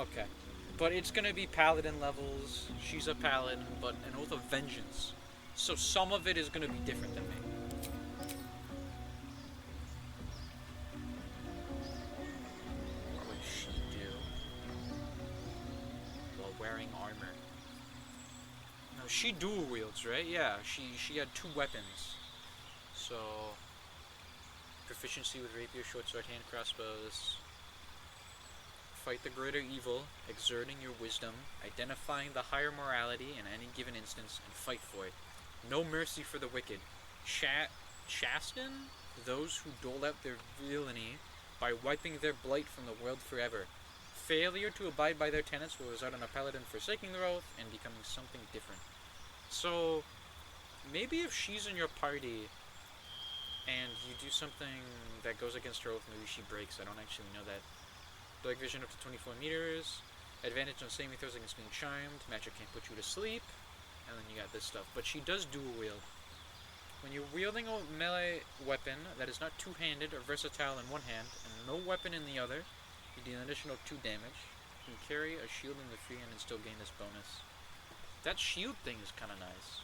Okay. But it's gonna be paladin levels. She's a paladin, but an oath of vengeance. So some of it is gonna be different than me. What would she do while wearing armor? No, she dual wields, right? Yeah, she had 2 weapons. So proficiency with rapier, short sword, hand crossbows. Fight the greater evil, exerting your wisdom, identifying the higher morality in any given instance, and fight for it. No mercy for the wicked. Chasten those who dole out their villainy by wiping their blight from the world forever. Failure to abide by their tenets will result in a paladin forsaking their oath and becoming something different. So, maybe if she's in your party and you do something that goes against her oath, maybe she breaks. I don't actually know that. Dark vision up to 24 meters. Advantage on saving throws against being charmed. Magic can't put you to sleep. And then you got this stuff. But she does dual wield. When you're wielding a melee weapon that is not two-handed or versatile in one hand, and no weapon in the other, you deal an additional 2 damage. You can carry a shield in the free hand and still gain this bonus. That shield thing is kind of nice.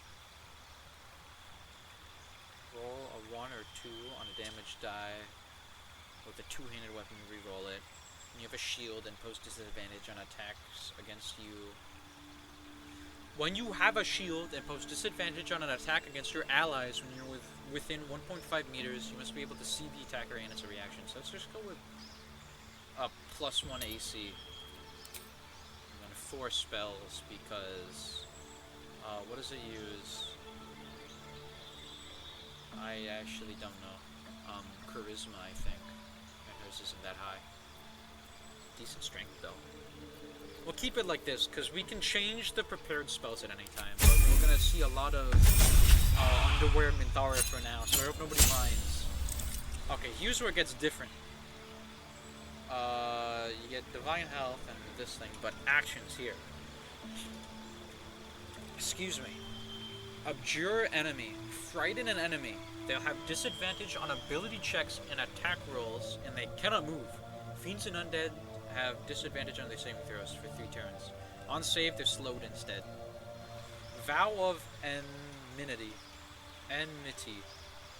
Roll a 1 or 2 on a damage die. With a 2-handed weapon, you reroll it. You have a shield and post disadvantage on attacks against you. When you have a shield and post disadvantage on an attack against your allies when you're within 1.5 meters, you must be able to see the attacker and its reaction. So let's just go with a +1 AC. And then 4 spells because... what does it use? I actually don't know. Charisma, I think. And hers isn't that high. Decent strength though. We'll keep it like this because we can change the prepared spells at any time, but we're gonna see a lot of underwear Minthara for now, so I hope nobody minds. Okay, here's where it gets different. You get divine health and this thing, but actions here. Excuse me. Abjure enemy. Frighten an enemy. They'll have disadvantage on ability checks and attack rolls, and they cannot move. Fiends and undead have disadvantage on their saving throws for 3 turns. On save, they're slowed instead. Vow of Enmity.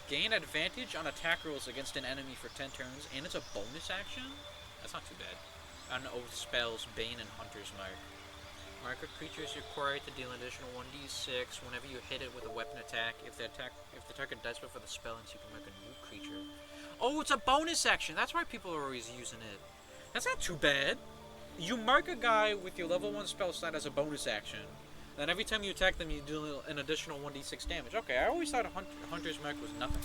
Gain advantage on attack rolls against an enemy for 10 turns, and it's a bonus action? That's not too bad. On oath spells, Bane and Hunter's Mark. Mark of creatures required to deal an additional 1d6 whenever you hit it with a weapon attack. If the target dies before the spell ends, you can mark a new creature. Oh, it's a bonus action! That's why people are always using it. That's not too bad. You mark a guy with your level 1 spell slot as a bonus action. Then every time you attack them, you do an additional 1d6 damage. Okay, I always thought Hunter's Mark was nothing.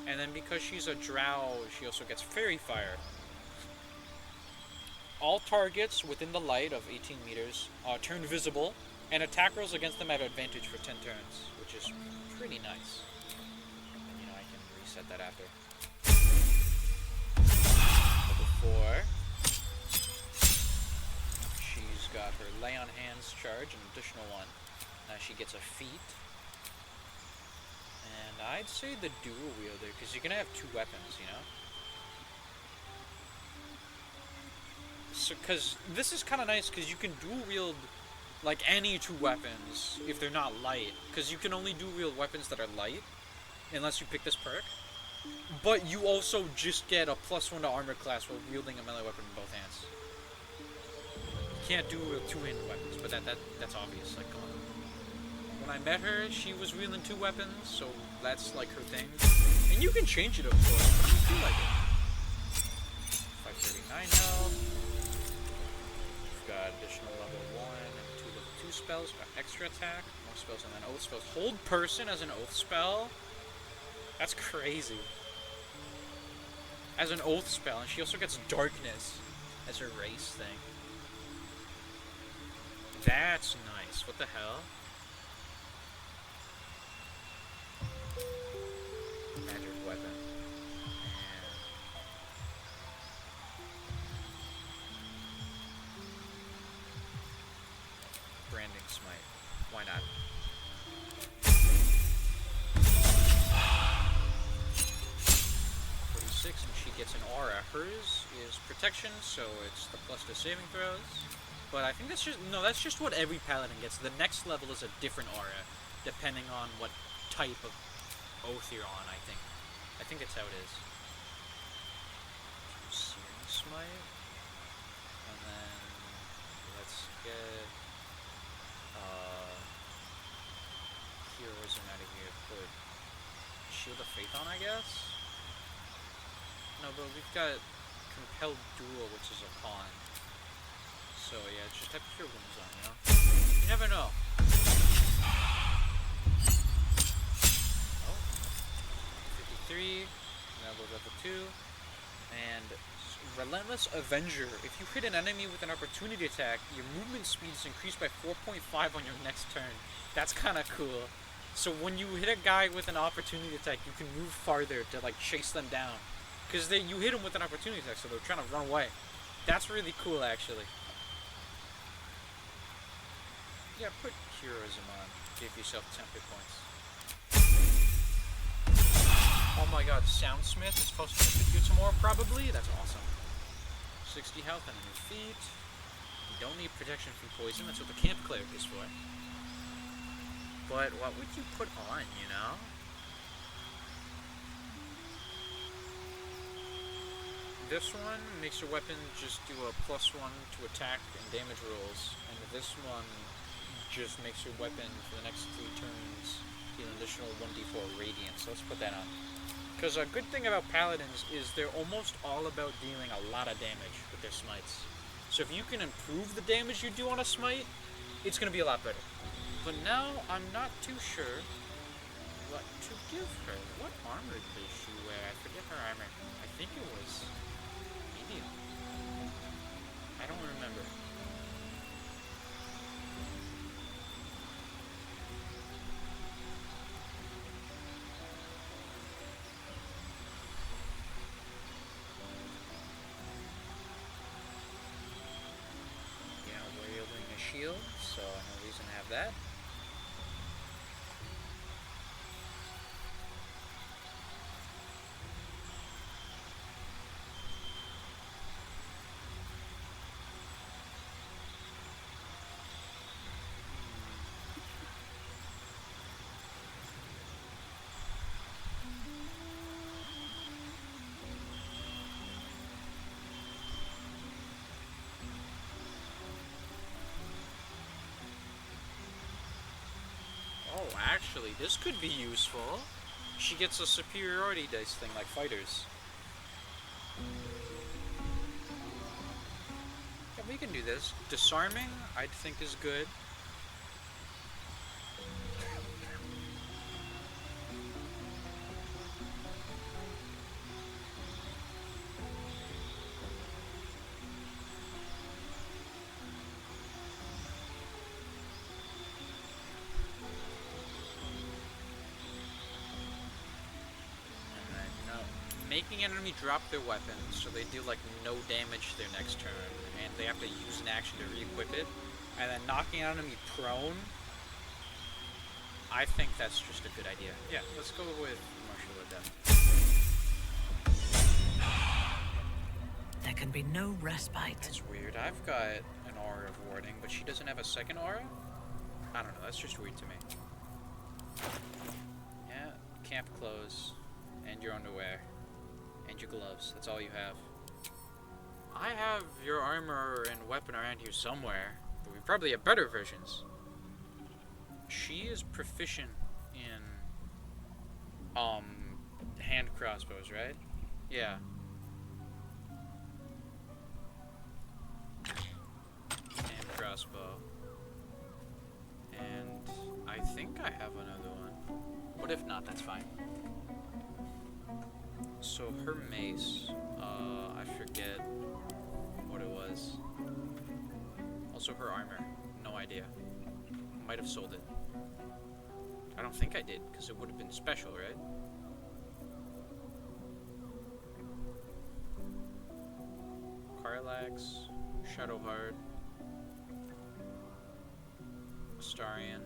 And then because she's a drow, she also gets Fairy Fire. All targets within the light of 18 meters turn visible, and attack rolls against them have advantage for 10 turns, which is pretty nice. And, you know, I can reset that after. But before, she's got her Lay on Hands charge, an additional one. Now she gets a feat. And I'd say the dual wielder, because you're going to have 2 weapons, you know? So, because this is kind of nice, because you can dual wield like any 2 weapons if they're not light. Because you can only dual wield weapons that are light, unless you pick this perk. But you also just get a +1 to armor class while wielding a melee weapon in both hands. You can't do two-handed weapons, but that's obvious. Like, come on. When I met her, she was wielding 2 weapons, so that's like her thing. And you can change it, of course, but I don't feel like it. 539 health. We've got additional level 1 and 2 level 2 spells. Got extra attack, more spells, and then oath spells. Hold person as an oath spell? That's crazy. As an oath spell, and she also gets darkness as her race thing. That's nice. What the hell? Magic weapon. And branding smite. Why not? And she gets an aura. Hers is protection, so it's the +2 saving throws. But I think that's just what every paladin gets. The next level is a different aura, depending on what type of oath you're on, I think. I think that's how it is. Searing smite. And then let's get heroism out of here. Put Shield of Faith on, I guess. No, but we've got Compelled Duel, which is a pawn. So yeah, just type your wounds on, you know? You never know. Oh. 53. Level 2. And Relentless Avenger. If you hit an enemy with an opportunity attack, your movement speed is increased by 4.5 on your next turn. That's kind of cool. So when you hit a guy with an opportunity attack, you can move farther to like chase them down. Because you hit them with an opportunity attack, so they're trying to run away. That's really cool, actually. Yeah, put heroism on. Give yourself 10 hit points. Oh my god, Soundsmith is posting a video tomorrow, probably? That's awesome. 60 health on your feet. You don't need protection from poison. That's what the camp cleric is for. But what would you put on, you know? This one makes your weapon just do a +1 to attack and damage rolls, and this one just makes your weapon for the next 3 turns deal an additional 1d4 radiant. So let's put that on. Because a good thing about paladins is they're almost all about dealing a lot of damage with their smites. So if you can improve the damage you do on a smite, it's going to be a lot better. But now I'm not too sure what to give her. What armor does she wear? I forget her armor. I think it was medium. I don't remember. Yeah, we're wielding a shield, so no reason to have that. Oh, actually, this could be useful. She gets a superiority dice thing like fighters. Yeah, we can do this. Disarming, I think, is good. Making an enemy drop their weapons so they do like no damage their next turn, and they have to use an action to re-equip it, and then knocking an enemy prone. I think that's just a good idea. Yeah, let's go with Martial Adept. There can be no respite. That's weird. I've got an aura of warding, but she doesn't have a second aura? I don't know, that's just weird to me. Yeah, camp clothes, and your underwear. And your gloves. That's all you have. I have your armor and weapon around here somewhere, but we probably have better versions. She is proficient in, hand crossbows, right? Yeah. Hand crossbow. And I think I have another one. But if not, that's fine. So her mace, I forget what it was. Also her armor, no idea. Might have sold it. I don't think I did, because it would have been special, right? Carlax, Shadowheart, Astarion,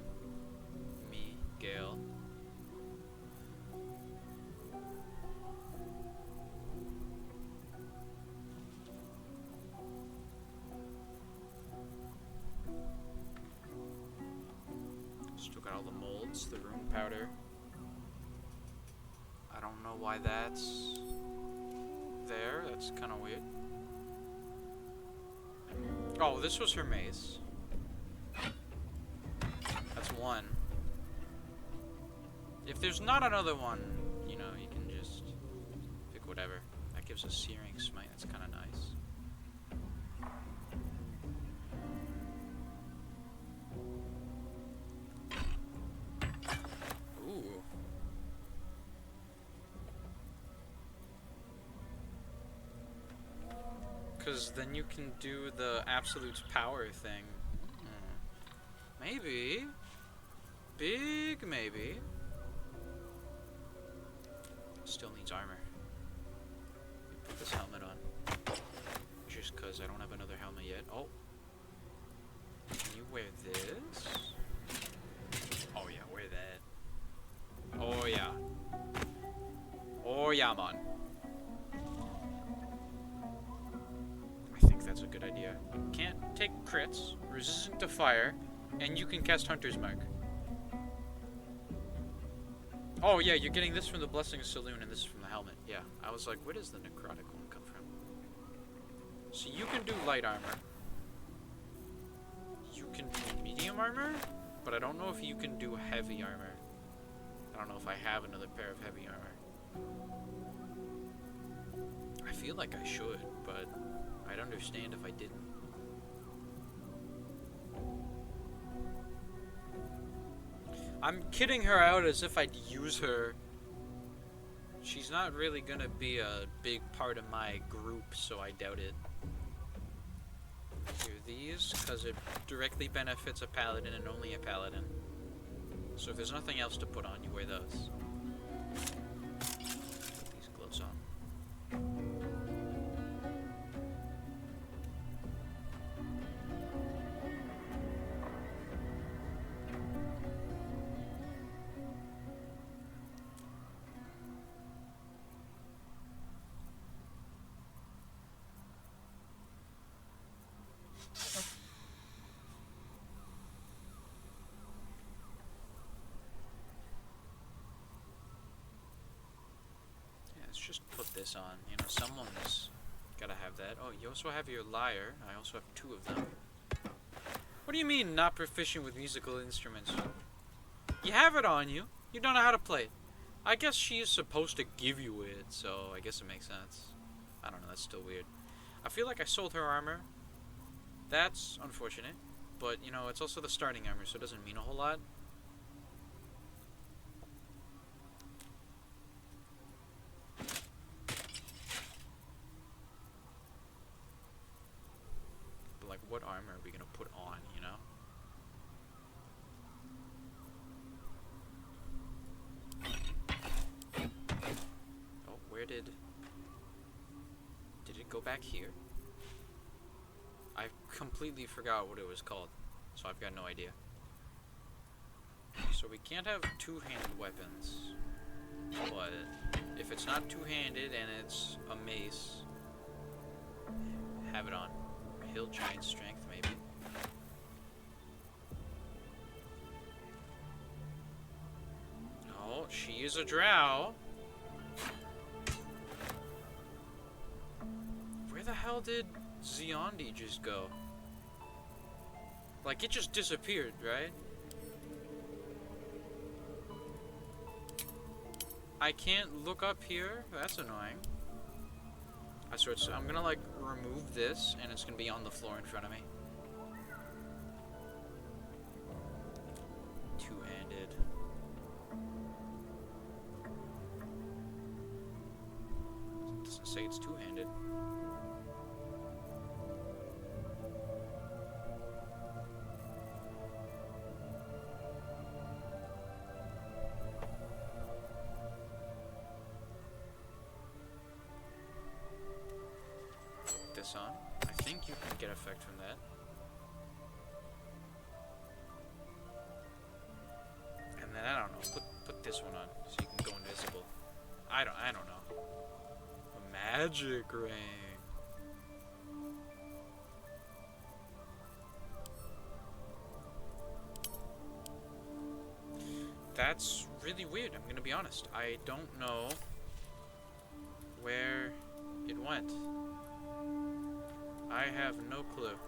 me, Gale. Still got all the molds, the rune powder. I don't know why that's there. That's kind of weird. Oh, this was her mace. That's one. If there's not another one, you know, you can just pick whatever. That gives a searing smite. That's kind of nice. Ooh. Because then you can do the Absolute's power thing. Maybe. Big maybe. Still needs armor. Put this helmet on. Just because I don't have another helmet yet. Oh. Can you wear this? Oh yeah, wear that. Oh yeah. Oh yeah, man. I think that's a good idea. Can't take crits, resistant to fire, and you can cast Hunter's Mark. Oh yeah, you're getting this from the Blessing Saloon and this is from the helmet. Yeah, I was like, where does the necrotic one come from? So you can do light armor. You can do medium armor, but I don't know if you can do heavy armor. I don't know if I have another pair of heavy armor. I feel like I should, but I'd understand if I didn't. I'm kidding her out as if I'd use her. She's not really gonna be a big part of my group, so I doubt it. Here, these, because it directly benefits a paladin and only a paladin. So if there's nothing else to put on, you wear those. Put these gloves on. Just put this on. You know, someone's gotta have that. Oh, you also have your lyre. I also have 2 of them. What do you mean, not proficient with musical instruments? You have it on you. You don't know how to play it. I guess she is supposed to give you it, so I guess it makes sense. I don't know, that's still weird. I feel like I sold her armor. That's unfortunate. But, you know, it's also the starting armor, so it doesn't mean a whole lot. What armor are we gonna put on, you know? Oh, where did it go back here? I completely forgot what it was called, so I've got no idea. So we can't have two-handed weapons, but if it's not two-handed and it's a mace, have it on. Hill Giant Strength, maybe. Oh, she is a drow. Where the hell hell did Ziondi just go? Like, it just disappeared, right? I can't look up here? That's annoying. I swear, I'm gonna, like, remove this, and it's gonna be on the floor in front of me. Two-handed. It doesn't say it's two-handed. This on. I think you can get effect from that. And then I don't know. Put this one on so you can go invisible. I don't know. A magic ring. That's really weird. I'm gonna be honest. I don't know where it went. I have no clue.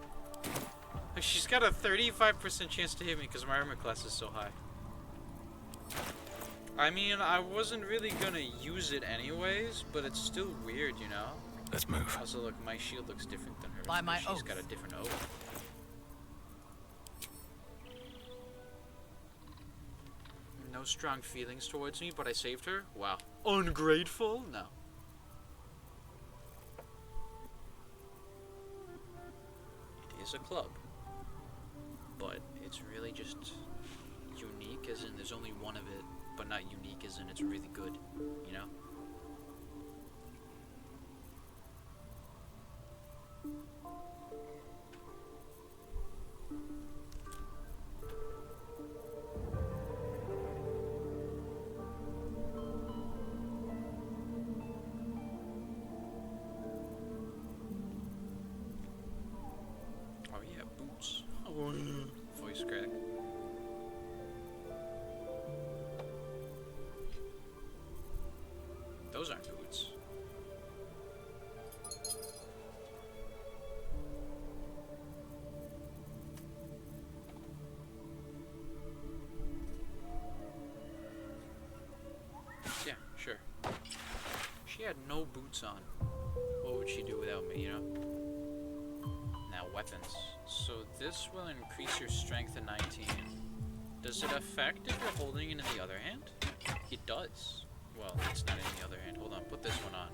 She's got a 35% chance to hit me because my armor class is so high. I mean, I wasn't really gonna use it anyways, but it's still weird, you know? Let's move. Also, look, my shield looks different than hers. By my She's oath. got a different oath. No strong feelings towards me, but I saved her? Wow. Ungrateful? No. Is a club, but it's really just unique as in there's only one of it, but not unique as in it's really good, you know? Voice crack. Those aren't boots. Yeah, sure. She had no boots on. What would she do without me, you know? Now, weapons. So this will increase your strength to 19. Does it affect if you're holding it in the other hand? It does. Well, it's not in the other hand. Hold on, put this one on.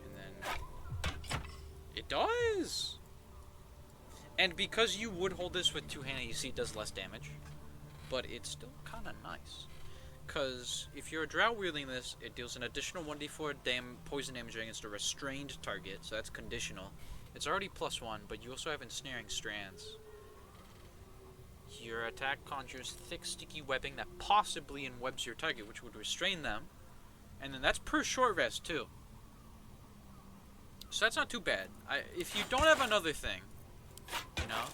And then... It does! And because you would hold this with two-handed, you see it does less damage. But it's still kind of nice. Because if you're drought wielding this, it deals an additional 1d4 poison damage against a restrained target, so that's conditional. It's already +1, but you also have ensnaring strands. Your attack conjures thick, sticky webbing that possibly enwebs your target, which would restrain them. And then that's per short rest, too. So that's not too bad. If you don't have another thing, you know...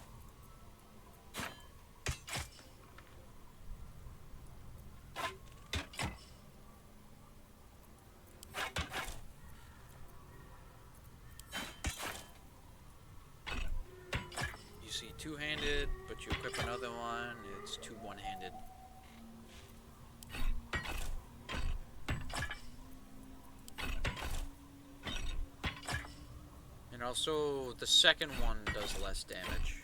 two-handed, but you equip another one, it's two one-handed. And also, the second one does less damage.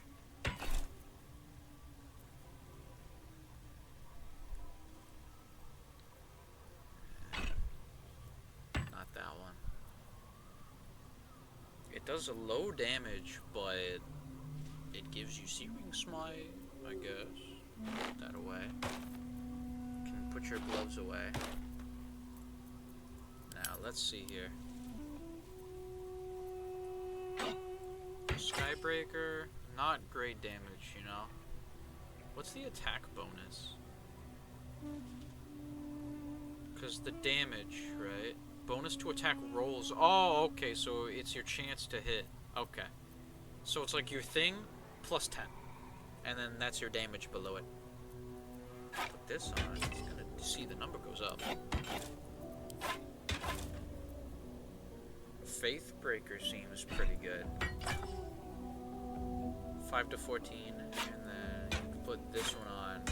Not that one. It does a low damage, but it gives you Searing Smite, I guess. Put that away. You can put your gloves away. Now, let's see here. Skybreaker, not great damage, you know? What's the attack bonus? Because the damage, right? Bonus to attack rolls. Oh, okay, so it's your chance to hit. Okay. So it's like your thing plus 10. And then that's your damage below it. Put this on, it's gonna see the number goes up. Faithbreaker seems pretty good. 5 to 14, and then you can put this one on,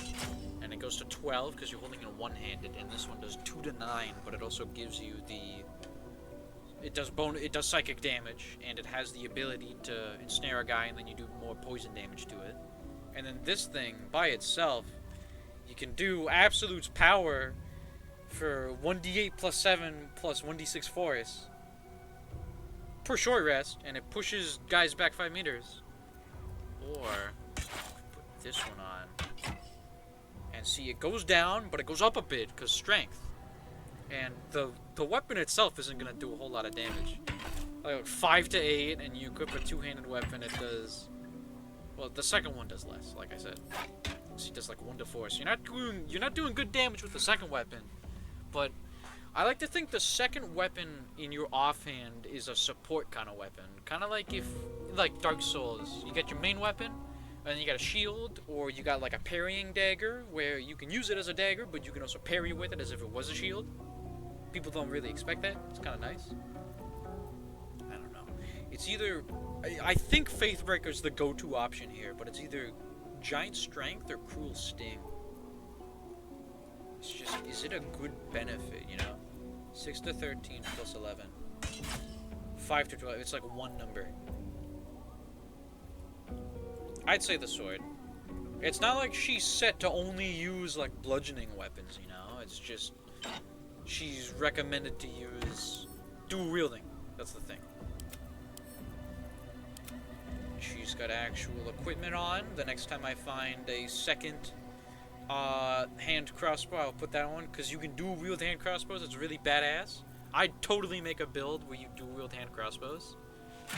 and it goes to 12 because you're holding it one-handed, and this one does 2 to 9, but it also gives you the... It does psychic damage, and it has the ability to ensnare a guy, and then you do more poison damage to it. And then this thing, by itself, you can do Absolute's power for 1d8 plus 7 plus 1d6 force per short rest, and it pushes guys back 5 meters. Or put this one on, and see, it goes down, but it goes up a bit because strength. And the weapon itself isn't gonna do a whole lot of damage. Like 5 to 8, and you equip a two-handed weapon, it does. Well, the second one does less, like I said. So it does like 1 to 4. So you're not doing good damage with the second weapon, but I like to think the second weapon in your offhand is a support kind of weapon. Kind of like if, like Dark Souls, you get your main weapon, and then you got a shield, or you got like a parrying dagger, where you can use it as a dagger, but you can also parry with it as if it was a shield. People don't really expect that. It's kind of nice. I don't know. It's either... I think Faithbreaker's the go-to option here, but it's either Giant Strength or Cruel Sting. It's just, is it a good benefit, you know? 6 to 13 plus 11. 5 to 12, it's like one number. I'd say the sword. It's not like she's set to only use like bludgeoning weapons, you know? It's just, she's recommended to use dual wielding. That's the thing. She's got actual equipment on. The next time I find a second hand crossbow, I'll put that on, because you can dual wield hand crossbows. It's really badass. I'd totally make a build where you dual wield hand crossbows.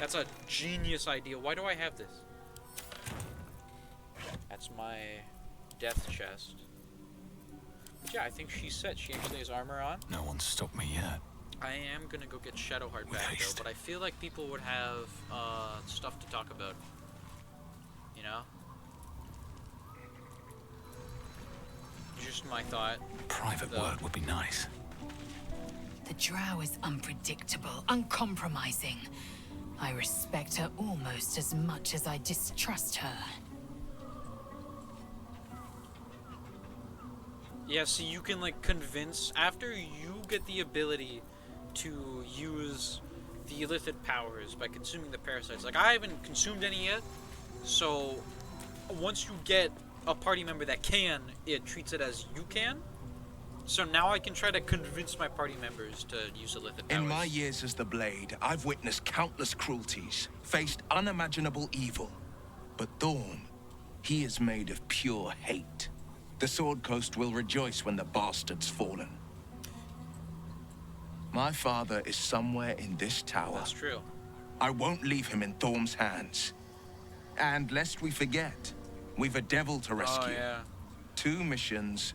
That's a genius idea. Why do I have this? That's my death chest. But yeah, I think she's set. She actually has armor on. No one's stopped me yet. I am gonna go get Shadowheart back though, but I feel like people would have stuff to talk about. You know? Just my thought. Private work would be nice. The drow is unpredictable, uncompromising. I respect her almost as much as I distrust her. Yeah, so you can like convince, after you get the ability to use the illicit powers by consuming the parasites. Like, I haven't consumed any yet, so once you get a party member that can, it treats it as you can. So now I can try to convince my party members to use illicit powers. In my years as the Blade, I've witnessed countless cruelties, faced unimaginable evil. But Thorm, he is made of pure hate. The Sword Coast will rejoice when the bastard's fallen. My father is somewhere in this tower. That's true. I won't leave him in Thorm's hands. And lest we forget, we've a devil to rescue. Oh, yeah. 2 missions,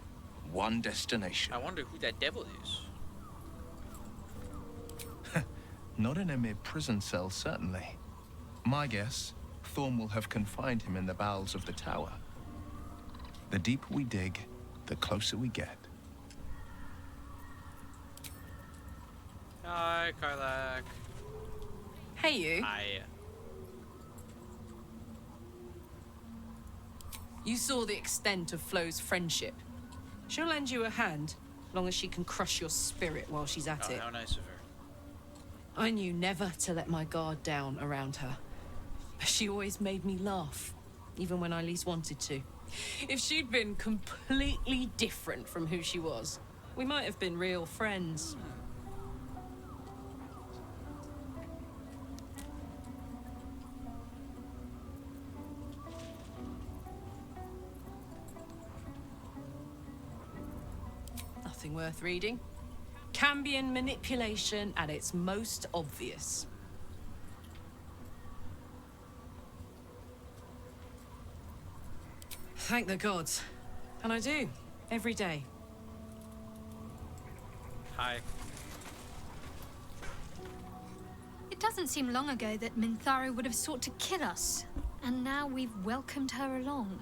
1 destination. I wonder who that devil is. Not in a mere prison cell, certainly. My guess, Thorm will have confined him in the bowels of the tower. The deeper we dig, the closer we get. Hi, Karlak. Hey, you. Hi. You saw the extent of Flo's friendship. She'll lend you a hand, long as she can crush your spirit while she's at it. How nice of her. I knew never to let my guard down around her. But she always made me laugh, even when I least wanted to. If she'd been completely different from who she was, we might have been real friends. Nothing worth reading. Cambion manipulation at its most obvious. Thank the gods. And I do, every day. Hi. It doesn't seem long ago that Minthara would have sought to kill us, and now we've welcomed her along.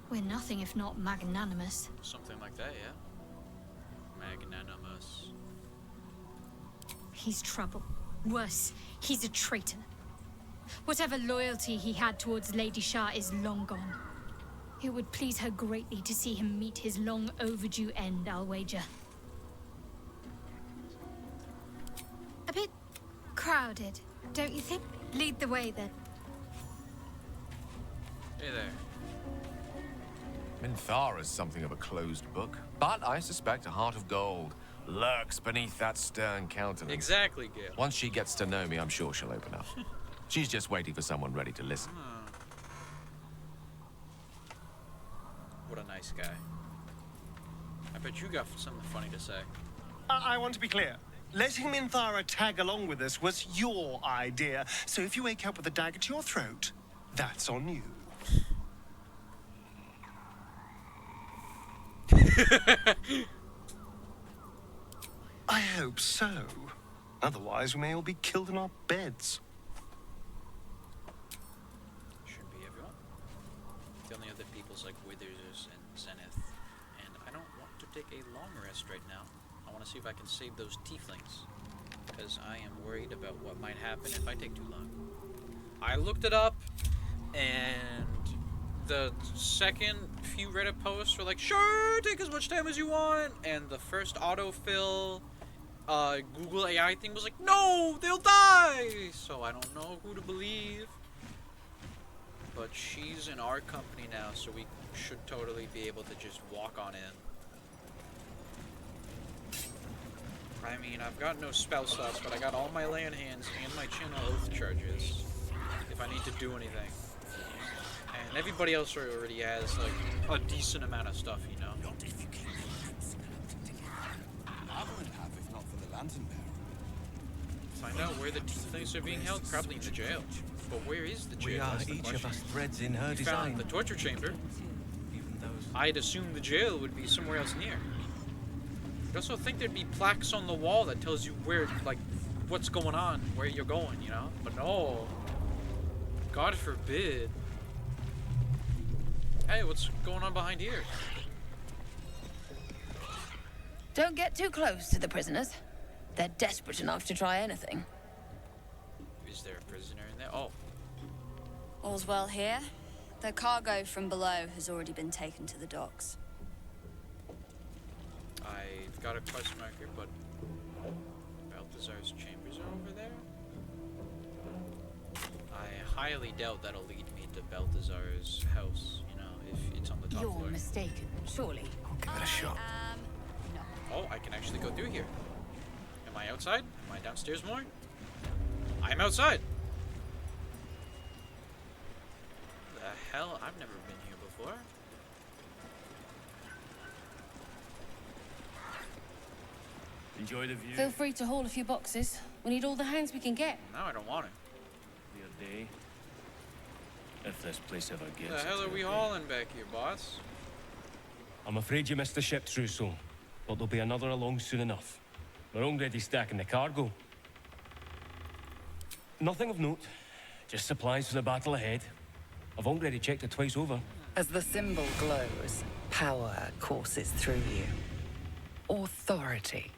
We're nothing if not magnanimous. Something like that, yeah. Magnanimous. He's trouble. Worse, he's a traitor. Whatever loyalty he had towards Lady Shah is long gone. It would please her greatly to see him meet his long overdue end, I'll wager. A bit crowded, don't you think? Lead the way, then. Hey there. Minthara's something of a closed book, but I suspect a heart of gold lurks beneath that stern countenance. Exactly, Gale. Once she gets to know me, I'm sure she'll open up. She's just waiting for someone ready to listen. What a nice guy. I bet you got something funny to say. I want to be clear. Letting Minthara tag along with us was your idea, so if you wake up with a dagger to your throat, that's on you. I hope so. Otherwise, we may all be killed in our beds. Shouldn't be everyone. The only other people's like Withers and Zenith. And I don't want to take a long rest right now. I want to see if I can save those tieflings. Because I am worried about what might happen if I take too long. I looked it up, and the second few Reddit posts were like, sure, take as much time as you want. And the first autofill Google AI thing was like, no, they'll die. So I don't know who to believe. But she's in our company now, so we should totally be able to just walk on in. I mean, I've got no spell slots, but I got all my land hands and my channel oath charges if I need to do anything. And everybody else already has, like, a decent amount of stuff, you know? I would have if not for the lantern bearer. Find out where the tieflings are being held, probably in the jail. But where is the jail? We are That's the each question. of us threads in her We design. found the torture chamber. I'd assume the jail would be somewhere else near. I also think there'd be plaques on the wall that tells you where, like, what's going on, where you're going, you know? But no. God forbid. Hey, what's going on behind here? Don't get too close to the prisoners. They're desperate enough to try anything. Is there a prisoner in there? Oh. All's well here. The cargo from below has already been taken to the docks. I've got a quest marker, but Balthazar's chambers are over there. I highly doubt that'll lead me to Balthazar's house, you know, if it's on the top You're floor. mistaken, surely. I'll give it a shot. Oh, I can actually go through here. Am I outside? Am I downstairs more? I'm outside! The hell? I've never been here before. Enjoy the view. Feel free to haul a few boxes. We need all the hands we can get. No, I don't want it. Be a day. If this place ever gets. What the hell are we hauling back here, boss? I'm afraid you missed the ship, Trousseau, but there'll be another along soon enough. We're already stacking the cargo. Nothing of note, just supplies for the battle ahead. I've already checked it twice over. As the symbol glows, power courses through you. Authority.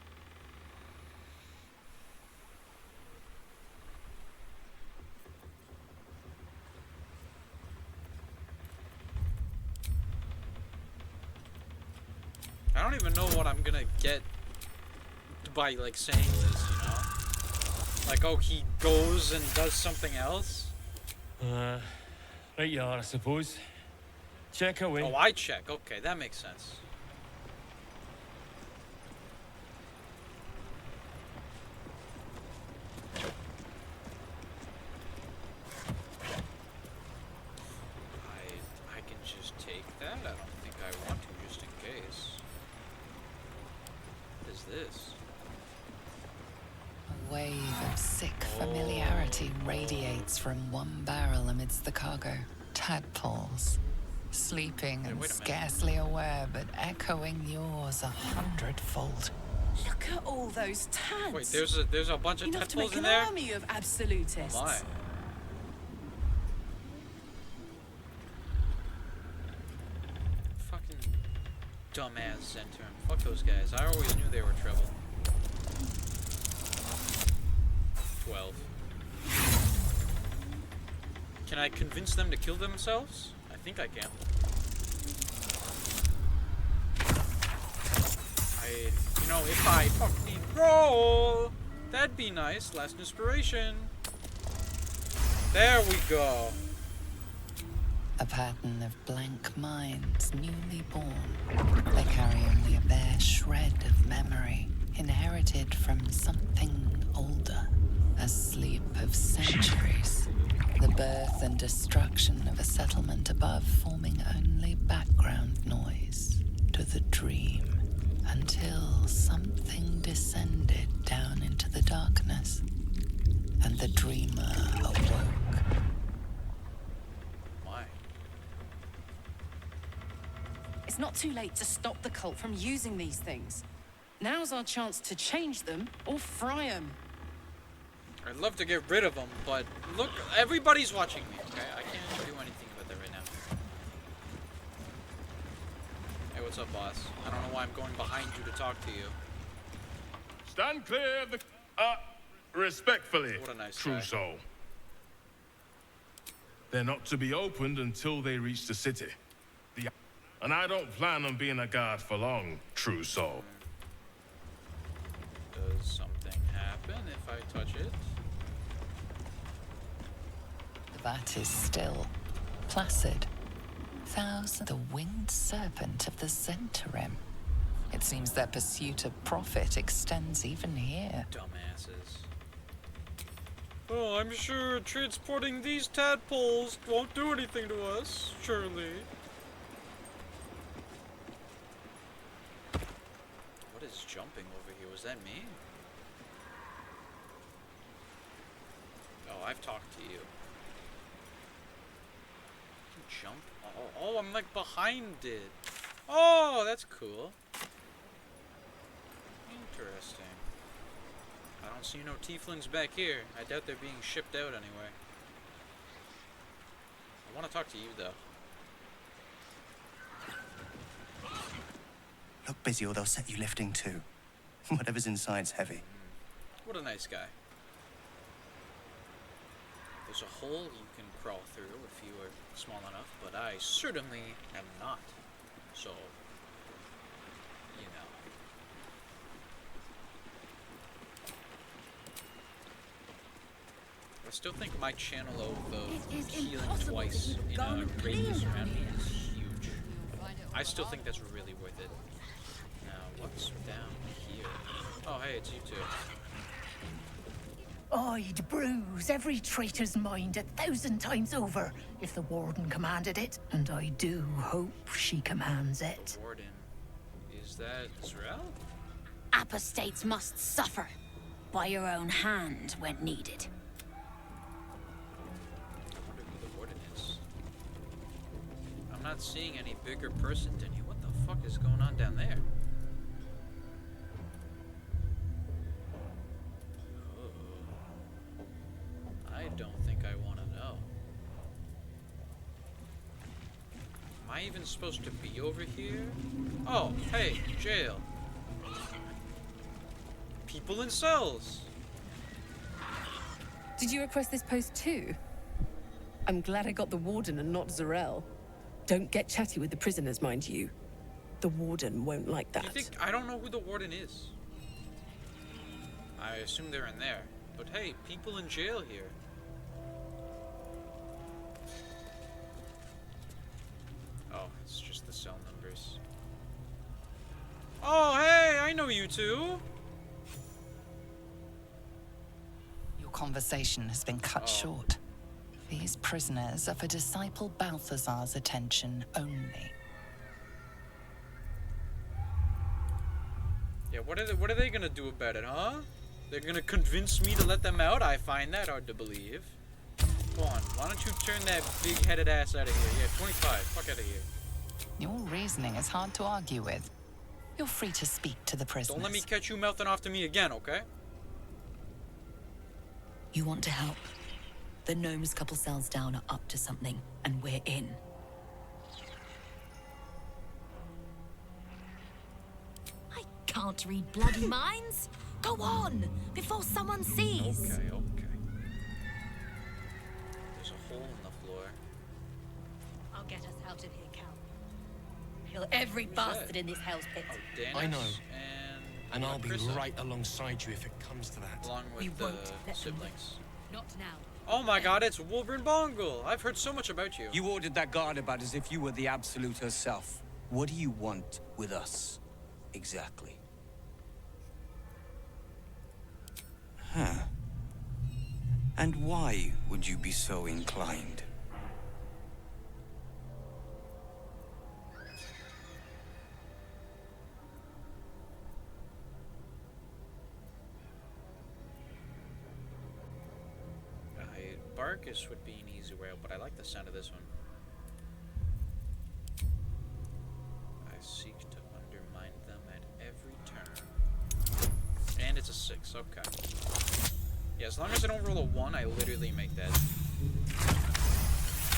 I don't even know what I'm gonna get by, like, saying this, you know? Like, oh, he goes and does something else? Right you are, I suppose. Check away. Oh, I check. Okay, that makes sense. I can just take that? I don't think I want to, just in case. What is this? A wave of sick familiarity radiates from one barrel amidst the cargo. Tadpoles, sleeping and scarcely aware, but echoing yours 100-fold. Look at all those tads. Wait, there's a bunch of Enough to tadpoles make in an there? army of absolutists. Oh my. Fucking dumbass Centurion. Fuck those guys. I always knew they were trouble. 12. Can I convince them to kill themselves? I think I can. You know, if I fucking roll, that'd be nice. Last inspiration. There we go. A pattern of blank minds newly born. They carry only a bare shred of memory, inherited from something older. A sleep of centuries. The birth and destruction of a settlement above forming only background noise to the dream. Until something descended down into the darkness, and the dreamer awoke. Why? It's not too late to stop the cult from using these things. Now's our chance to change them or fry them. I'd love to get rid of them, but look, everybody's watching me, okay? I can't do anything with it right now. Hey, what's up, boss? I don't know why I'm going behind you to talk to you. Stand clear of the... respectfully, What a nice true guy. soul. They're not to be opened until they reach the city. And I don't plan on being a guard for long, true soul. Does something happen if I touch it? That is still placid. The winged serpent of the Zentarim. It seems their pursuit of profit extends even here. Dumbasses. Oh, I'm sure transporting these tadpoles won't do anything to us, surely. What is jumping over here? Was that me? Oh, I've talked to you. Jump? Oh, I'm like behind it. Oh, that's cool. Interesting. I don't see no tieflings back here. I doubt they're being shipped out anyway. I want to talk to you, though. Look busy or they'll set you lifting too. Whatever's inside's heavy. What a nice guy. There's a hole you can crawl through if you are small enough, but I certainly am not. So, you know. I still think my channel of healing twice in a radius around me is huge. I still think that's really worth it. Now, what's down here? Oh, hey, it's you two. I'd bruise every traitor's mind 1,000 times over if the Warden commanded it, and I do hope she commands it. Warden. Is that Z'rell? Apostates must suffer by your own hand when needed. I wonder who the Warden is. I'm not seeing any bigger person than you. What the fuck is going on down there? I don't think I want to know. Am I even supposed to be over here? Oh, hey, jail. People in cells. Did you request this post too? I'm glad I got the Warden and not Z'rell. Don't get chatty with the prisoners, mind you. The Warden won't like that. You think I don't know who the Warden is? I assume they're in there. But hey, people in jail here. Oh, it's just the cell numbers. Oh, hey, I know you two. Your conversation has been cut short. These prisoners are for disciple Balthazar's attention only. Yeah, what are they gonna do about it, huh? They're gonna convince me to let them out? I find that hard to believe. Go on, why don't you turn that big-headed ass out of here? Yeah, 25, fuck out of here. Your reasoning is hard to argue with. You're free to speak to the prisoners. Don't let me catch you mouthing off to me again, okay? You want to help? The gnomes couple cells down are up to something, and we're in. I can't read bloody minds. Go on, before someone sees. Okay. Kill every bastard in this hell's pit. Dennis I know. And I'll be Krista, right alongside you if it comes to that. along We with the won't let them siblings. Not now. Oh my god, it's Wolverine Bongle! I've heard so much about you. You ordered that guard about as if you were the Absolute herself. What do you want with us? Exactly. Huh. And why would you be so inclined? Barkus would be an easy way out, but I like the sound of this one. I seek to undermine them at every turn. And it's a 6, okay. Yeah, as long as I don't roll a 1, I literally make that.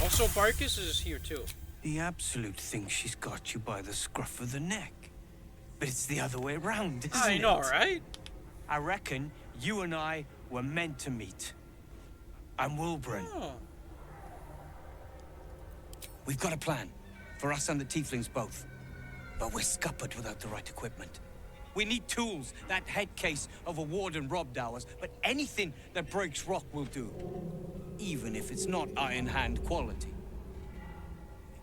Also, Barkus is here too. The Absolute thinks she's got you by the scruff of the neck. But it's the other way around, isn't it? I know, right? I reckon you and I were meant to meet. I'm Wilburn. Oh. We've got a plan. For us and the Tieflings both. But we're scuppered without the right equipment. We need tools. That head case of a warden robbed ours. But anything that breaks rock will do. Even if it's not Iron Hand quality.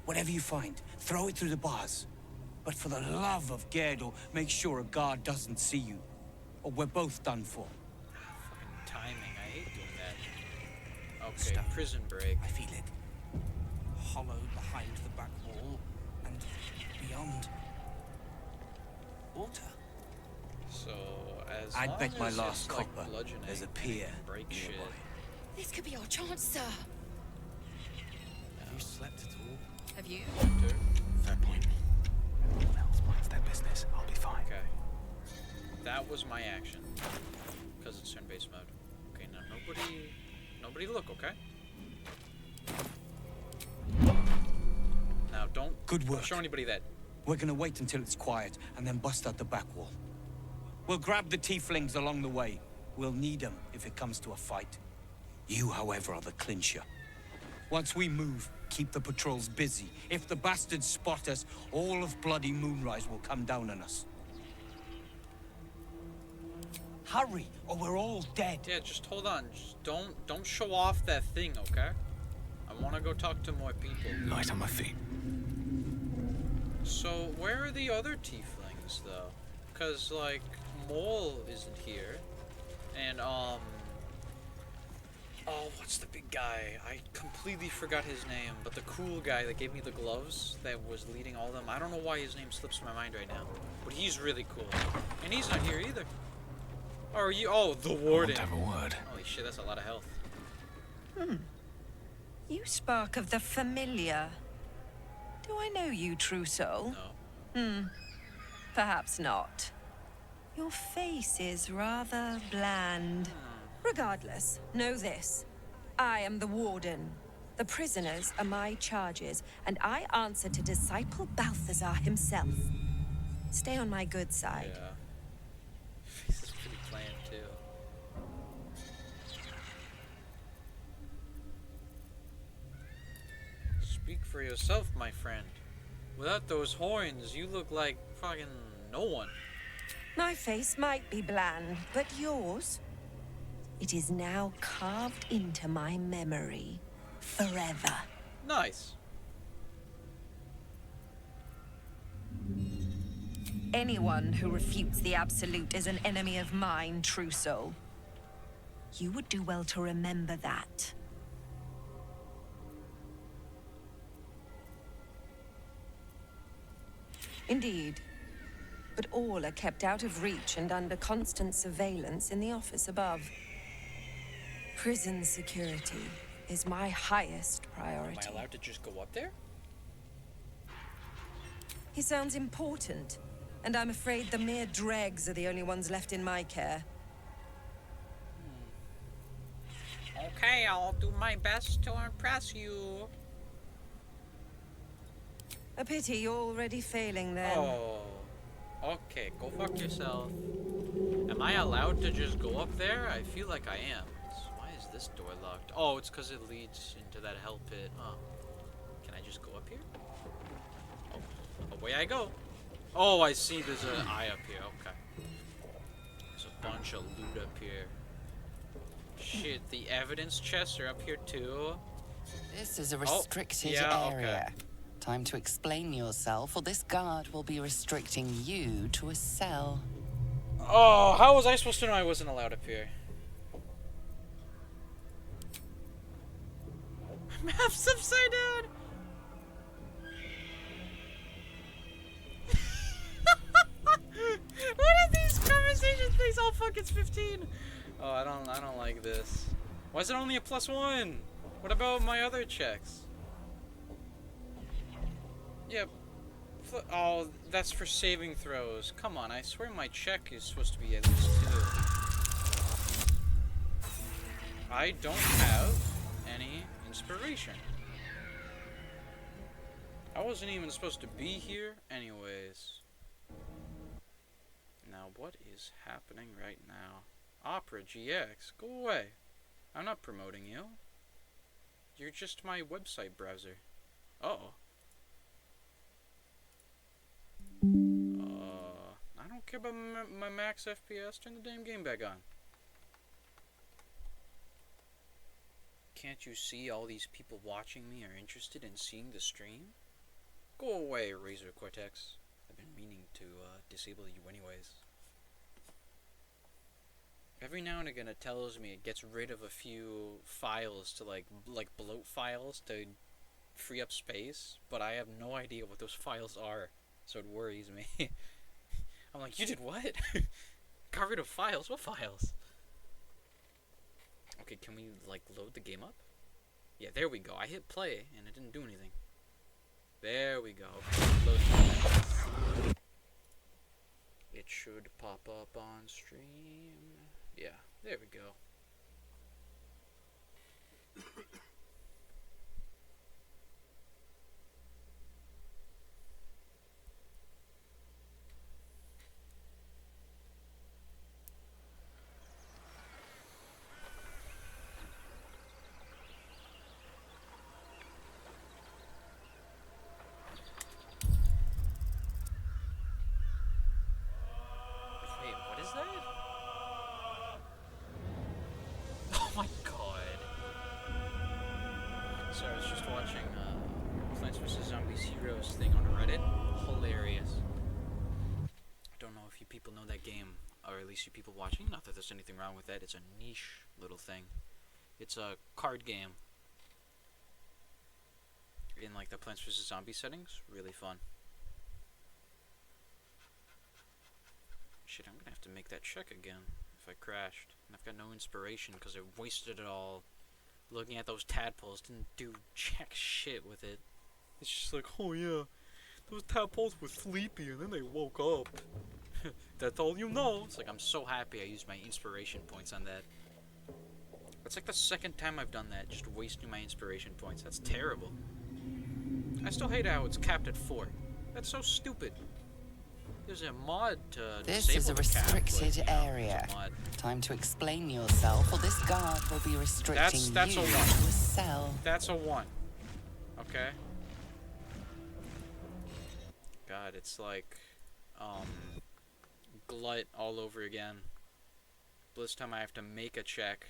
Whatever you find, throw it through the bars. But for the love of Gerdor, make sure a guard doesn't see you. Or we're both done for. Fucking timing, I hate doing that. Okay, prison break. I feel it. Hollow behind the back wall, and beyond. Water. So, as I'd long bet my as last it's, like, copper bludgeoning, there's a and pier it can break shit. nearby. This could be our chance, sir. Have you slept at all? Have you? Fair point. Everyone else minds their business. I'll be fine. Okay. That was my action. Because it's turn-based mode. Okay, now nobody look, okay? Now don't show anybody that. We're gonna wait until it's quiet and then bust out the back wall. We'll grab the Tieflings along the way. We'll need them if it comes to a fight. You, however, are the clincher. Once we move, keep the patrols busy. If the bastards spot us, all of bloody Moonrise will come down on us. Hurry, or we're all dead. Yeah, just hold on. Just don't show off that thing, okay? I want to go talk to more people. Light on my feet. So, where are the other tieflings, though? Because, like, Mole isn't here. And, oh, what's the big guy? I completely forgot his name, but the cool guy that gave me the gloves that was leading all of them. I don't know why his name slips my mind right now. But he's really cool. And he's not here either. Or you? Oh, the warden. I want to have a word. Holy shit, that's a lot of health. You spark of the familiar. Do I know you, true soul? No. Perhaps not. Your face is rather bland. Regardless, know this. I am the warden. The prisoners are my charges, and I answer to Disciple Balthazar himself. Stay on my good side. Yeah. This is pretty planned, too. Speak for yourself, my friend. Without those horns, you look like fucking no one. My face might be bland, but yours? It is now carved into my memory. Forever. Nice. Anyone who refutes the Absolute is an enemy of mine, true soul. You would do well to remember that. Indeed. But all are kept out of reach and under constant surveillance in the office above. Prison security is my highest priority. Am I allowed to just go up there? He sounds important, and I'm afraid the mere dregs are the only ones left in my care. Okay, I'll do my best to impress you. A pity you're already failing then. Oh. Okay, go fuck yourself. Am I allowed to just go up there? I feel like I am. Why is this door locked? Oh, it's because it leads into that hell pit. Oh. Can I just go up here? Oh. away I go. Oh, I see there's an eye up here. Okay. There's a bunch of loot up here. Shit, the evidence chests are up here too. This is a restricted yeah, area. okay. Time to explain yourself, or this guard will be restricting you to a cell. Oh, how was I supposed to know I wasn't allowed up here? Map's upside down! What are these conversation things? Oh fuck, it's 15! Oh, I don't like this. Why is it only a +1? What about my other checks? Yeah. Oh, that's for saving throws. Come on, I swear my check is supposed to be at least 2. I don't have any inspiration. I wasn't even supposed to be here anyways. Now, what is happening right now? Opera GX, go away. I'm not promoting you. You're just my website browser. Uh-oh. I don't care about my max FPS. Turn the damn game back on. Can't you see all these people watching me are interested in seeing the stream? Go away, Razor Cortex. I've been meaning to disable you anyways. Every now and again it tells me it gets rid of a few files to like bloat files to free up space, but I have no idea what those files are, so it worries me. I'm like, you did what? Got rid of files? What files? Okay, can we like load the game up? Yeah, there we go. I hit play and it didn't do anything. There we go. Load. It should pop up on stream. Yeah, there we go. Wait, what is that? Oh my god. Sorry, I was just watching Plants vs. Zombies Heroes thing on Reddit. Hilarious. I don't know if you people know that game, or at least you people watching. Not that there's anything wrong with that. It's a niche little thing. It's a card game. In like the Plants vs. Zombies settings. Really fun. Shit, I'm gonna have to make that check again if I crashed. And I've got no inspiration because I wasted it all looking at those tadpoles. Didn't do jack shit with it. It's just like, oh yeah, those tadpoles were sleepy and then they woke up. That's all you know. It's like, I'm so happy I used my inspiration points on that. That's like the second time I've done that, just wasting my inspiration points. That's terrible. I still hate how it's capped at 4. That's so stupid. There's a mod to This is a disable the cap, restricted but, area. there's a mod. Time to explain yourself, or this guard will be restricting That's you a 1. to a cell. That's a 1. Okay. God, it's like glut all over again. But this time I have to make a check.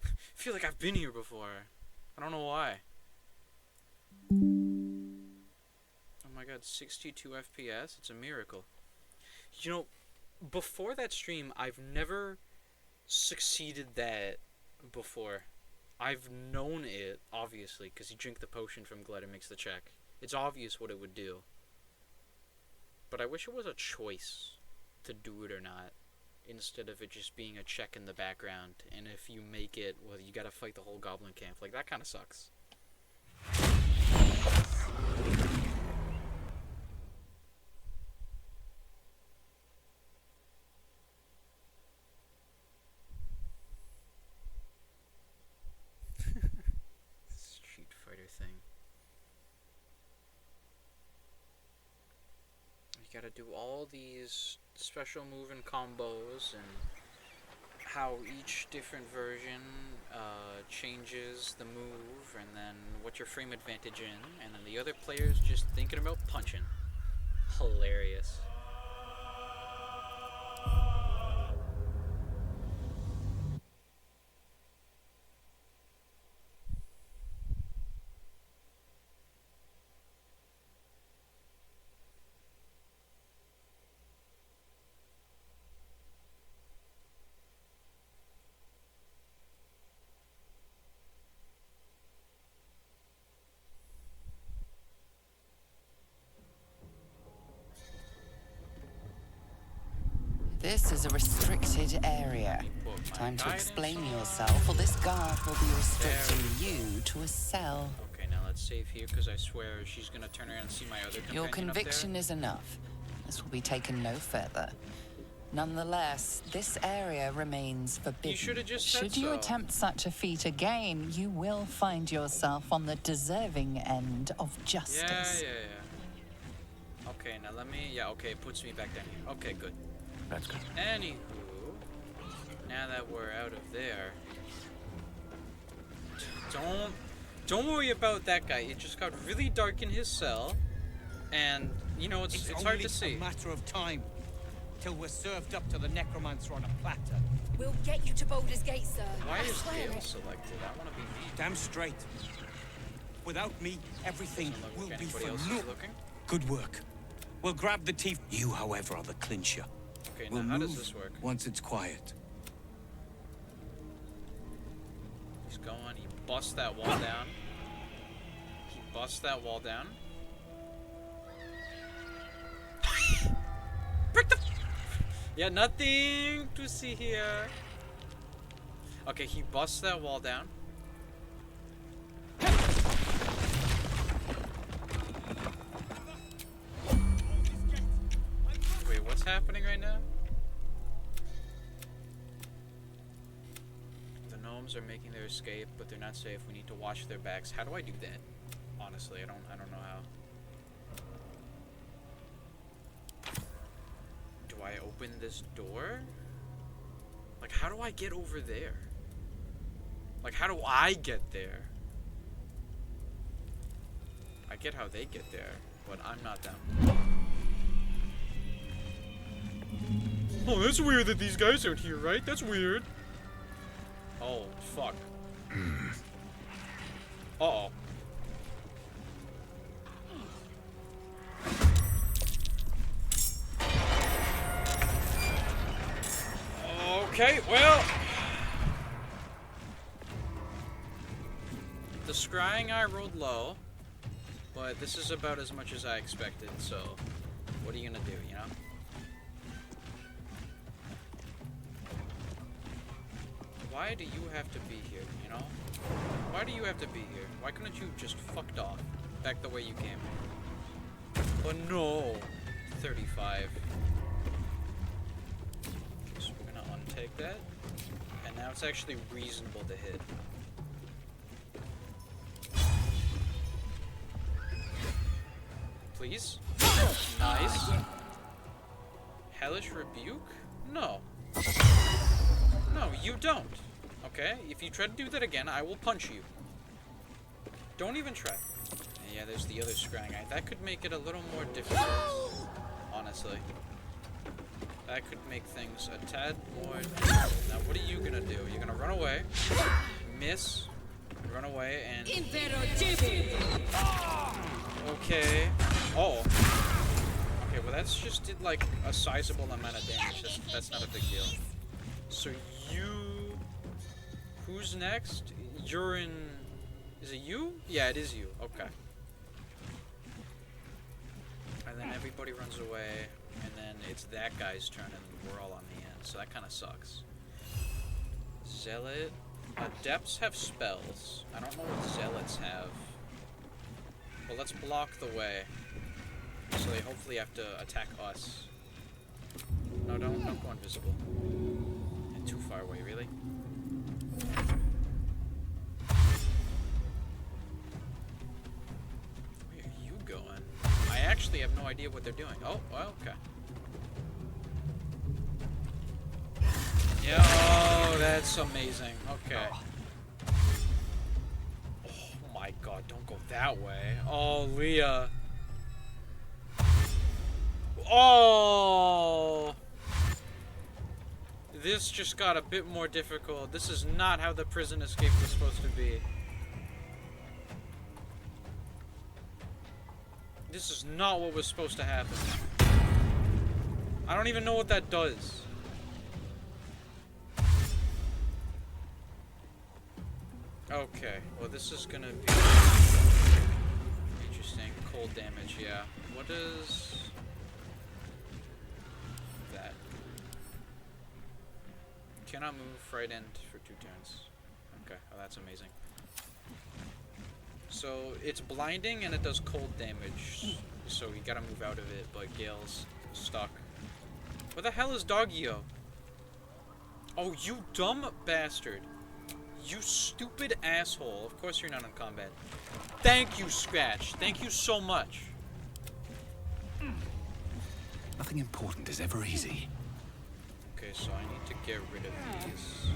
I feel like I've been here before. I don't know why. Oh my god, 62 FPS? It's a miracle. You know, before that stream, I've never succeeded that before. I've known it, obviously, because you drink the potion from Glut and makes the check. It's obvious what it would do. But I wish it was a choice to do it or not, instead of it just being a check in the background. And if you make it, well, you gotta fight the whole goblin camp. Like, that kind of sucks. Street Fighter thing. You gotta do all these special move and combos, and how each different version changes the move, and then what your frame advantage in, and then the other player's just thinking about punching. Hilarious. This is a restricted area. Time to explain yourself, or this guard will be restricting you to a cell. Okay, now let's save here, because I swear she's gonna turn around and see my other companion Your up there. conviction is enough. This will be taken no further. Nonetheless, this area remains forbidden. You should have just said Should you so. attempt such a feat again, you will find yourself on the deserving end of justice. Yeah. Okay, now let me... Yeah, okay, it puts me back down here. Okay, good. That's good. Anywho, now that we're out of there... Don't worry about that guy. It just got really dark in his cell. And, you know, it's hard to see. It's a matter of time. Till we're served up to the necromancer on a platter. We'll get you to Baldur's Gate, sir. Why I is swear Gale it. selected? I want to be me. Damn straight. Without me, everything will be for else naught. is looking. Good work. We'll grab the teeth. You, however, are the clincher. Okay, We'll now how move does this work? once it's quiet. He's going, he busts that wall down. He busts that wall down. Break the... Yeah, nothing to see here. Okay, he busts that wall down. Wait, what's happening right now? The gnomes are making their escape, but they're not safe. We need to watch their backs. How do I do that? Honestly, I don't know how. Do I open this door? Like, how do I get over there? Like, how do I get there? I get how they get there, but I'm not them. Oh, that's weird that these guys aren't here, right? That's weird. Oh, fuck. Uh-oh. Okay, well... The scrying I rolled low, but this is about as much as I expected, so... What are you gonna do, you know? Why do you have to be here, you know? Why do you have to be here? Why couldn't you just fucked off back the way you came? But no! 35. So we're gonna untake that. And now it's actually reasonable to hit. Please? Nice. Hellish Rebuke? No. No, you don't. Okay? If you try to do that again, I will punch you. Don't even try. And yeah, there's the other scrying eye. That could make it a little more difficult. Honestly. That could make things a tad more difficult. Now, what are you gonna do? You're gonna run away, miss, run away, and... Okay. Oh. Okay, well that's just did like a sizable amount of damage. That's not a big deal. So you... Who's next? You're in... Is it you? Yeah, it is you. Okay. And then everybody runs away, and then it's that guy's turn, and we're all on the end. So that kind of sucks. Zealot. Adepts have spells. I don't know what zealots have. But let's block the way. So they hopefully have to attack us. No, don't go invisible. And too far away, really? Where are you going? I actually have no idea what they're doing. Oh, well, okay. Yeah. That's amazing. Okay. Oh my god, don't go that way. Oh, Leah. Oh! This just got a bit more difficult. This is not how the prison escape was supposed to be. This is not what was supposed to happen. I don't even know what that does. Okay, well this is gonna be interesting. Cold damage, yeah. What is that? Cannot move right end for 2 turns. Okay, well that's amazing. So it's blinding and it does cold damage. So you gotta move out of it, but Gale's stuck. Where the hell is Doggio? Oh, you dumb bastard. You stupid asshole. Of course you're not in combat. Thank you, Scratch. Thank you so much. Nothing important is ever easy. Okay, so I need to get rid of these.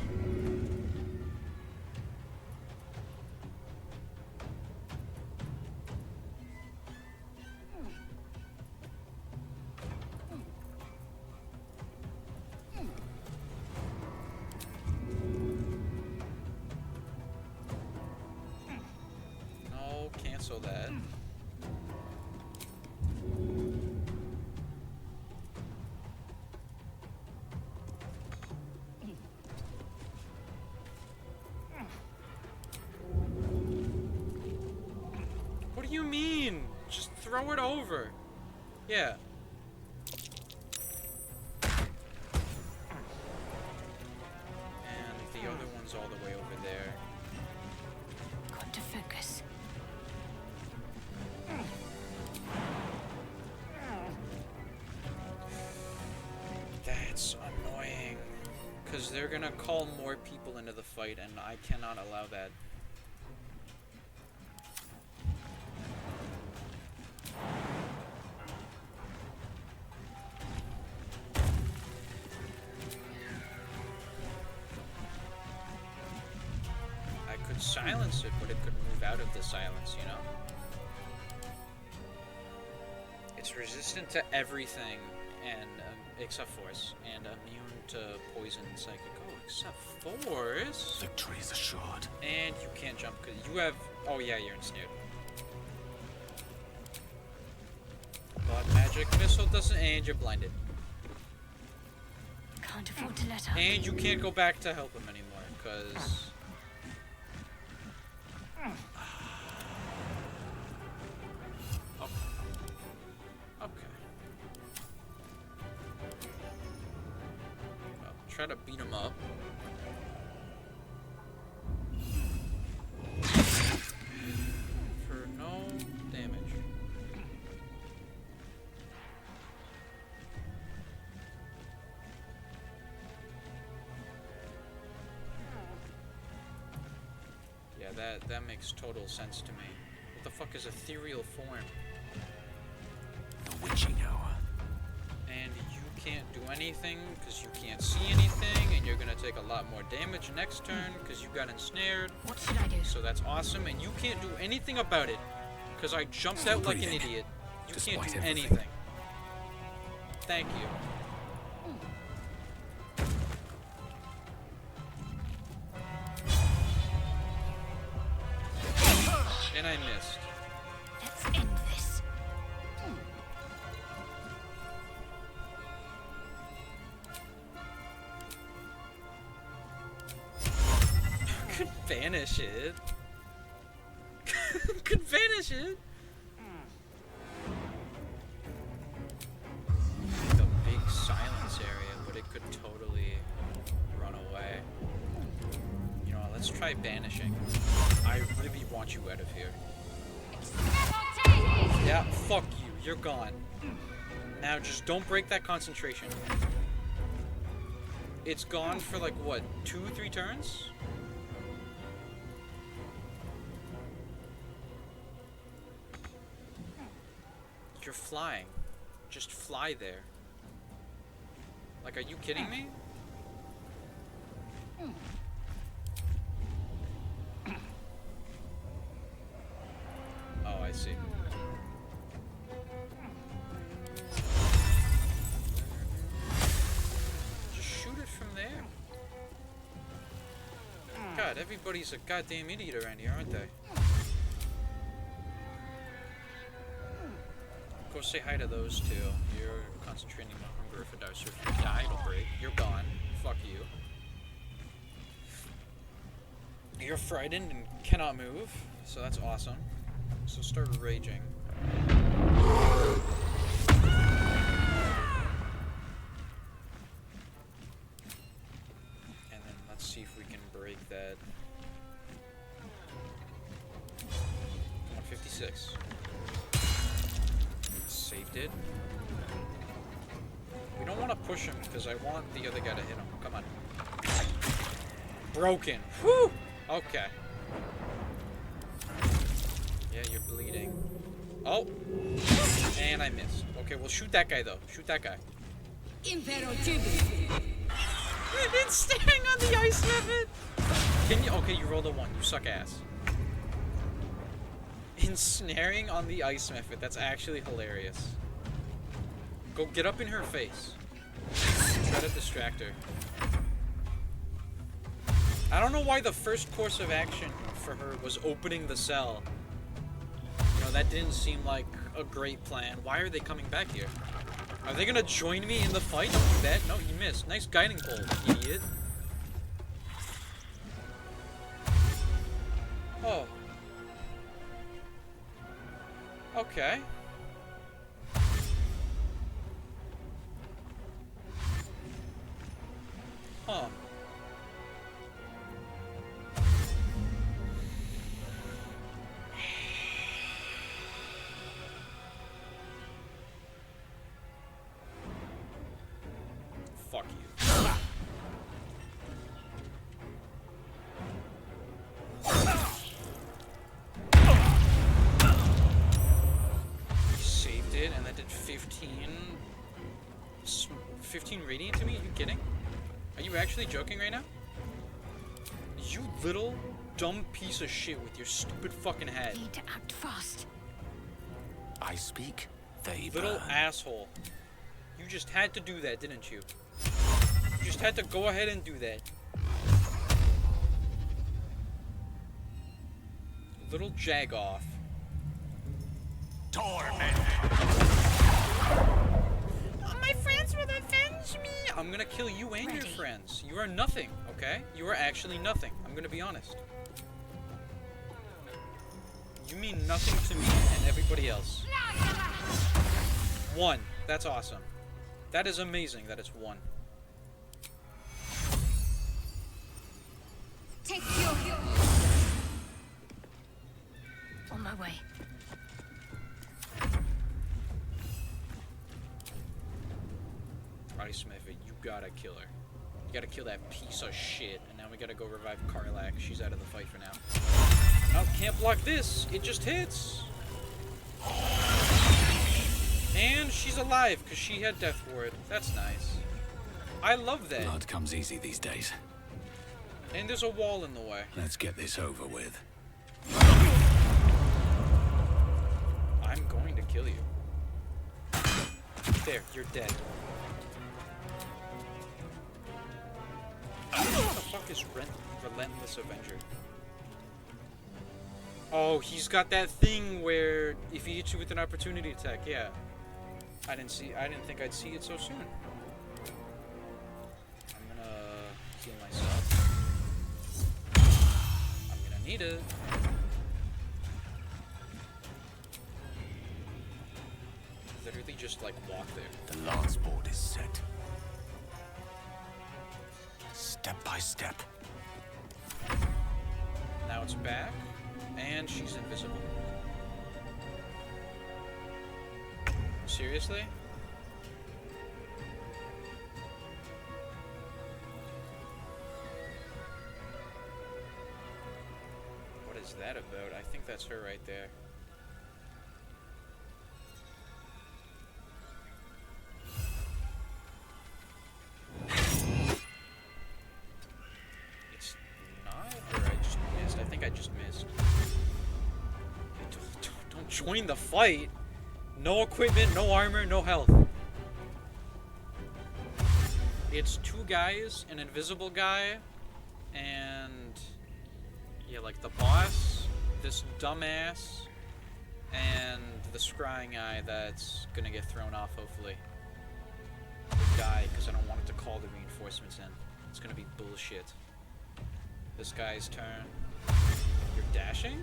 No, cancel that. What do you mean? Just throw it over. Yeah. And the other one's all the way over there. Got to focus. That's annoying. Because they're gonna call more people into the fight, and I cannot allow that. I could silence it, but it could move out of the silence, you know? It's resistant to everything, and except force, and immune to poison and psychic. Oh, except force. Victory is assured. And you can't jump because you have. Oh yeah, you're ensnared. But magic missile doesn't, and you're blinded. Can't afford to let up. And you can't go back to help him anymore because. Try to beat him up. For no damage. Yeah, that makes total sense to me. What the fuck is ethereal form? The witching hour. And you can't do anything because you can't see anything, and you're gonna take a lot more damage next turn because you got ensnared. What should I do? So that's awesome, and you can't do anything about it because I jumped out like an idiot. You can't do anything. Thank you. And I missed. Let's end this. Could vanish it. Could vanish it. The big silence area, but it could totally run away. You know, let's try banishing. I really want you out of here. Yeah, fuck you. You're gone. Now just don't break that concentration. It's gone for like what, 2-3 turns? You're flying. Just fly there. Like, are you kidding me? Oh, I see. Just shoot it from there. God, everybody's a goddamn idiot around here, aren't they? Go say hi to those two. You're concentrating on hunger if it dies. So if you die, it'll break. You're gone. Fuck you. You're frightened and cannot move, so that's awesome. So start raging. And then let's see if we can break that. 156. Saved it. We don't want to push him because I want the other guy to hit him. Come on. Broken. Whew! Okay. Yeah, you're bleeding. Oh! And I missed. Okay, well shoot that guy though. Shoot that guy. It's staying on the ice method! Can you? Okay, you rolled a 1. You suck ass. Ensnaring on the ice method. That's actually hilarious. Go get up in her face. Try to distract her. I don't know why the first course of action for her was opening the cell. You know, that didn't seem like a great plan. Why are they coming back here? Are they gonna join me in the fight? Don't do that. No, you missed. Nice guiding pole, idiot. Oh. Okay. Huh. Fuck you. Saved it, and that did 15 radiant to me? Are you kidding? Are you actually joking right now? You little dumb piece of shit with your stupid fucking head. Need to act fast. I speak, they Little burn. asshole. You just had to do that, didn't you? You just had to go ahead and do that. Little jagoff. Torment. My friends will avenge me! I'm gonna kill you and your friends. You are nothing, okay? You are actually nothing. I'm gonna be honest. You mean nothing to me and everybody else. 1. That's awesome. That is amazing that it's 1. Take your... On my way. Ice Method, you gotta kill her. You gotta kill that piece of shit. And now we gotta go revive Karlak. She's out of the fight for now. No, can't block this. It just hits. And she's alive because she had Death Ward. That's nice. I love that. Blood comes easy these days. And there's a wall in the way. Let's get this over with. I'm going to kill you. There, you're dead. What the fuck is Relentless Avenger? Oh, he's got that thing where if he hits you with an opportunity attack, yeah. I didn't think I'd see it so soon. I'm gonna heal myself. I'm gonna need it. Literally just like walk there. The lance board is set. Step by step. Now it's back, and she's invisible. Seriously? What is that about? I think that's her right there. think I just missed. Okay, don't join the fight. No equipment, no armor, no health. It's two guys, an invisible guy, and yeah, like the boss, this dumbass, and the scrying guy that's gonna get thrown off, hopefully. Or die, because I don't want it to call the reinforcements in. It's gonna be bullshit. This guy's turn. You're dashing?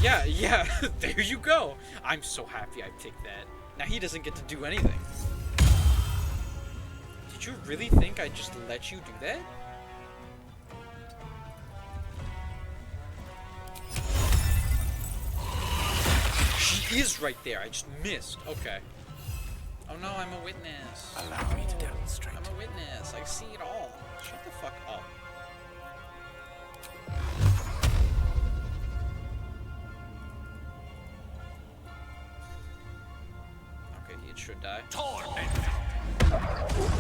Yeah, there you go. I'm so happy I picked that. Now he doesn't get to do anything. Did you really think I'd just let you do that? She is right there. I just missed. Okay. Oh no, I'm a witness. Allow me to demonstrate. I'm a witness. I see it all. Shut the fuck up. Okay, it should die.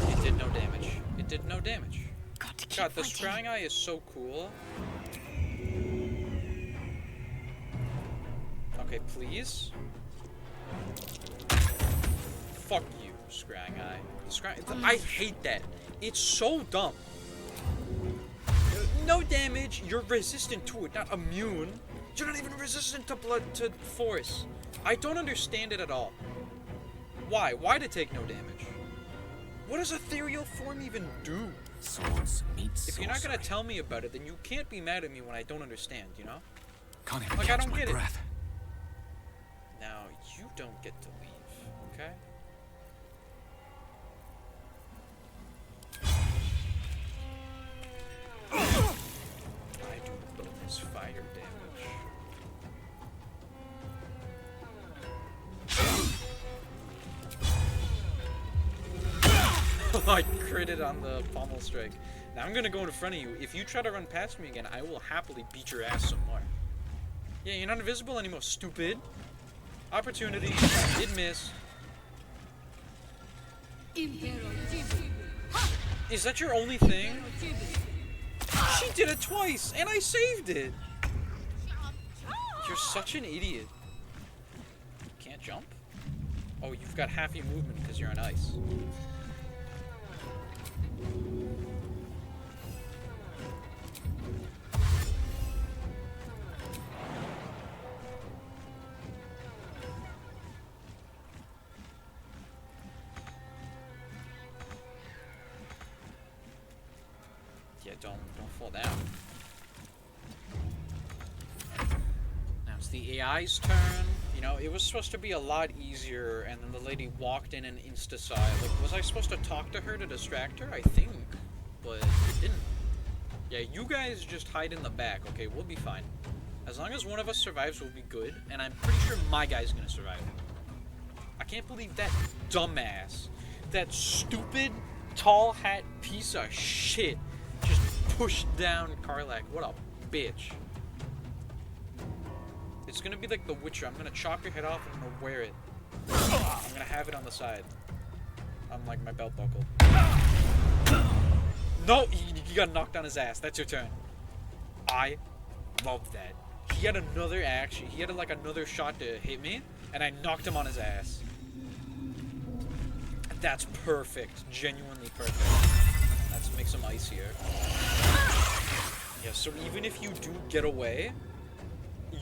It did no damage. It did no damage. God, the scrying eye is so cool. Okay, please. Fuck you, scrying eye. I hate that. It's so dumb. No damage. You're resistant to it, not immune. You're not even resistant to blood, to force. I don't understand it at all. Why? Why to take no damage? What does ethereal form even do? Swords meet If you're not gonna sorcery. tell me about it, then you can't be mad at me when I don't understand, you know? Can't even Like, I catch don't my get breath. it. Now, you don't get to leave, okay? I do bonus fire damage. I critted on the pommel strike. Now I'm gonna go in front of you. If you try to run past me again, I will happily beat your ass some more. Yeah, you're not invisible anymore, stupid. Opportunity. Did miss. Is that your only thing? She did it twice, and I saved it. You're such an idiot. You can't jump? Oh, you've got half your movement because you're on ice. Yeah, don't fall down. Now it's the AI's turn. You know, it was supposed to be a lot easier, and then the lady walked in and insta-saw it. Like, was I supposed to talk to her to distract her? I think, but it didn't. Yeah, you guys just hide in the back, okay? We'll be fine. As long as one of us survives, we'll be good, and I'm pretty sure my guy's gonna survive. I can't believe that dumbass, that stupid, tall hat piece of shit just pushed down Karlak. What a bitch. It's gonna be like the Witcher. I'm gonna chop your head off and I'm gonna wear it. I'm gonna have it on the side. On like my belt buckle. No! He got knocked on his ass. That's your turn. I love that. He had another action. He had like another shot to hit me, and I knocked him on his ass. That's perfect. Genuinely perfect. Let's make some ice here. Yeah, so even if you do get away,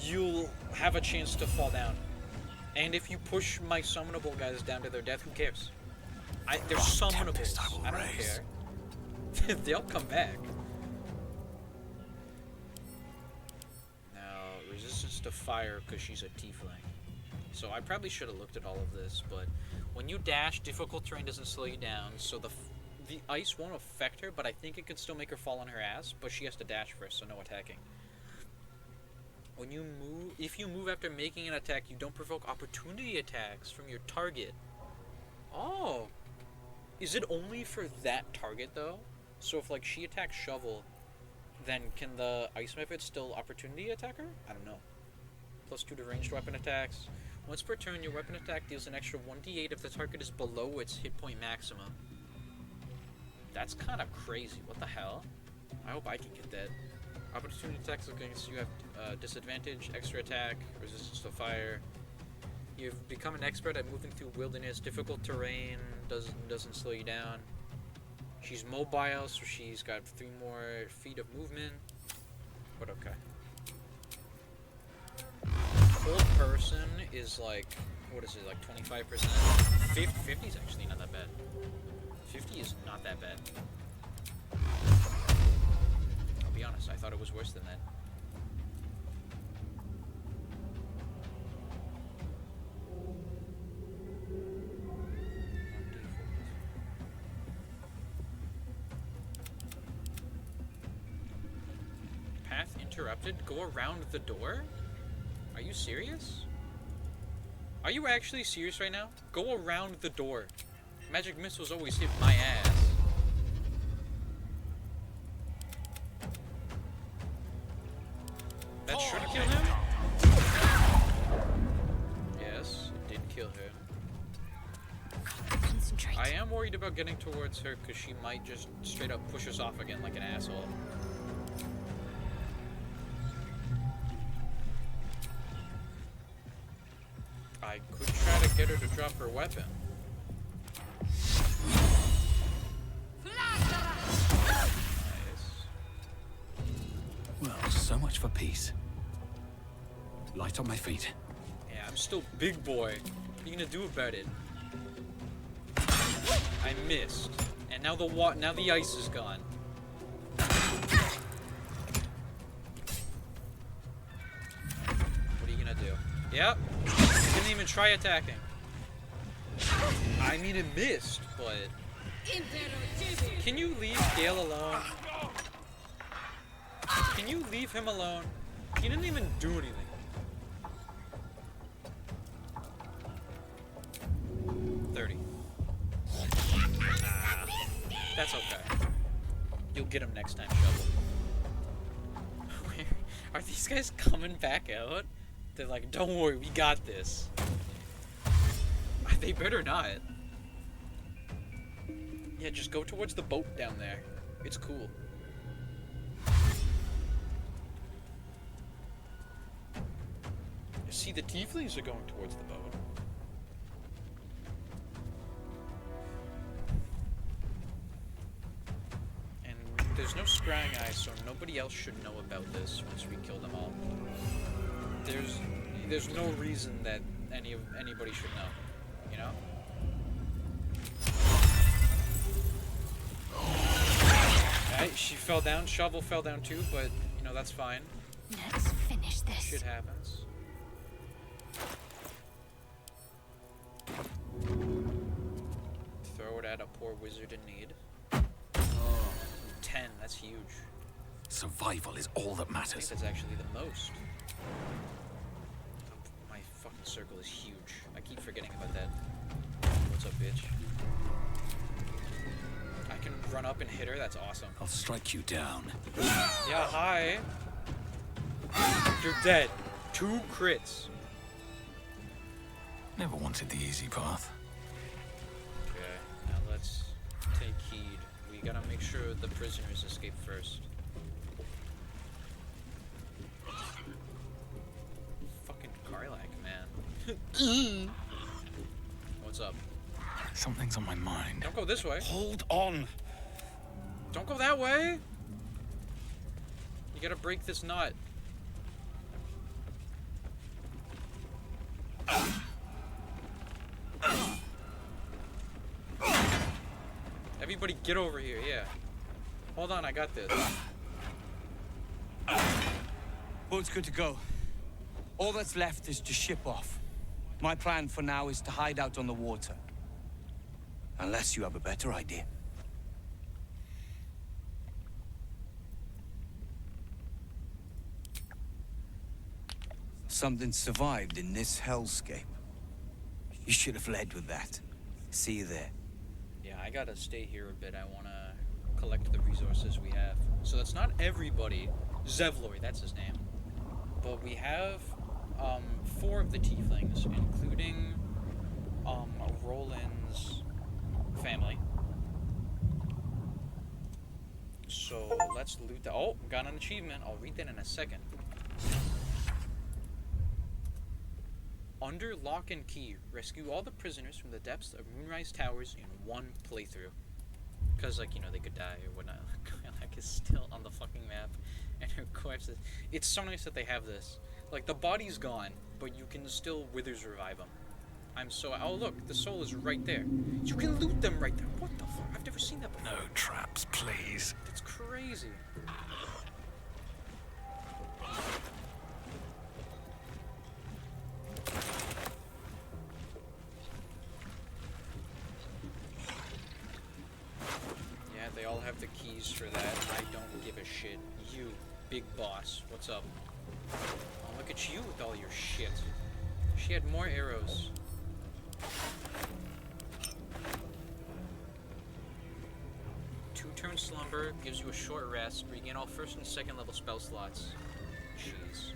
you'll have a chance to fall down. And if you push my summonable guys down to their death, who cares? They're summonables. I don't care. They'll come back. Now, resistance to fire because she's a tiefling. So I probably should have looked at all of this, but when you dash, difficult terrain doesn't slow you down, so the ice won't affect her, but I think it could still make her fall on her ass, but she has to dash first, so no attacking. When you move, if you move after making an attack, you don't provoke opportunity attacks from your target. Oh. Is it only for that target, though? So if, like, she attacks Shovel, then can the ice method still opportunity attack her? I don't know. +2 to ranged weapon attacks. Once per turn, your weapon attack deals an extra 1d8 if the target is below its hit point maximum. That's kind of crazy. What the hell? I hope I can get that. Opportunity attacks against you have disadvantage, extra attack, resistance to fire. You've become an expert at moving through wilderness, difficult terrain, doesn't slow you down. She's mobile, so she's got 3 more feet of movement. But okay. Old person is like, what is it, like 25%? 50 is actually not that bad. 50 is not that bad. I'll be honest, I thought it was worse than that. Path interrupted? Go around the door? Are you serious? Are you actually serious right now? Go around the door. Magic missiles always hit my ass. That should kill him? Yes, it did kill her. Concentrate. I am worried about getting towards her because she might just straight up push us off again like an asshole. I could try to get her to drop her weapon. Nice. Well, so much for peace. Light on my feet. Yeah, I'm still big boy. What are you gonna do about it? I missed, and now the ice is gone. What are you gonna do? Yep. Didn't even try attacking. I mean, it missed, but can you leave Gale alone? Can you leave him alone? He didn't even do anything. That's okay. You'll get him next time, Shovel. Where are these guys coming back out? They're like, don't worry, we got this. They better not. Yeah, just go towards the boat down there. It's cool. See, the tieflings are going towards the boat. And there's no scrying eyes, so nobody else should know about this once we kill them all. There's no reason that anybody should know, you know? Alright, she fell down, Shovel fell down too, but you know, that's fine. Let's finish this. Shit happens. Throw it at a poor wizard in need. Oh, 10, that's huge. Survival is all that I think matters. that's actually the most. My fucking circle is huge. I keep forgetting about that. What's up, bitch? I can run up and hit her, that's awesome. I'll strike you down. Yeah, hi. You're dead. 2 crits. Never wanted the easy path. Okay, now let's take heed. We gotta make sure the prisoners escape first. Fucking Karlak, man. What's up? Something's on my mind. Don't go this way. Hold on. Don't go that way. You gotta break this nut. Everybody get over here, yeah. Hold on, I got this. Boat's good to go. All that's left is to ship off. My plan for now is to hide out on the water. Unless you have a better idea. Something survived in this hellscape. You should have led with that. See you there. Yeah, I gotta stay here a bit. I wanna collect the resources we have. So that's not everybody. Zevlor, that's his name. But we have 4 of the tieflings, including Roland's family. So let's let's loot the... Oh, got an achievement. I'll read that in a second. Under lock and key, rescue all the prisoners from the depths of Moonrise Towers in one playthrough. Because, like, you know, they could die or whatnot. Karlach is still on the fucking map, and her corpse is... It's so nice that they have this. Like, the body's gone, but you can still withers revive them. I'm so... Oh, look, the soul is right there. You can loot them right there. What the fuck? I've never seen that before. No traps, please. That's crazy. Yeah, they all have the keys for that. I don't give a shit. You, big boss, what's up? Oh, look at you with all your shit. She had more arrows. Two-turn slumber gives you a short rest. Regain all first and second level spell slots. Jeez.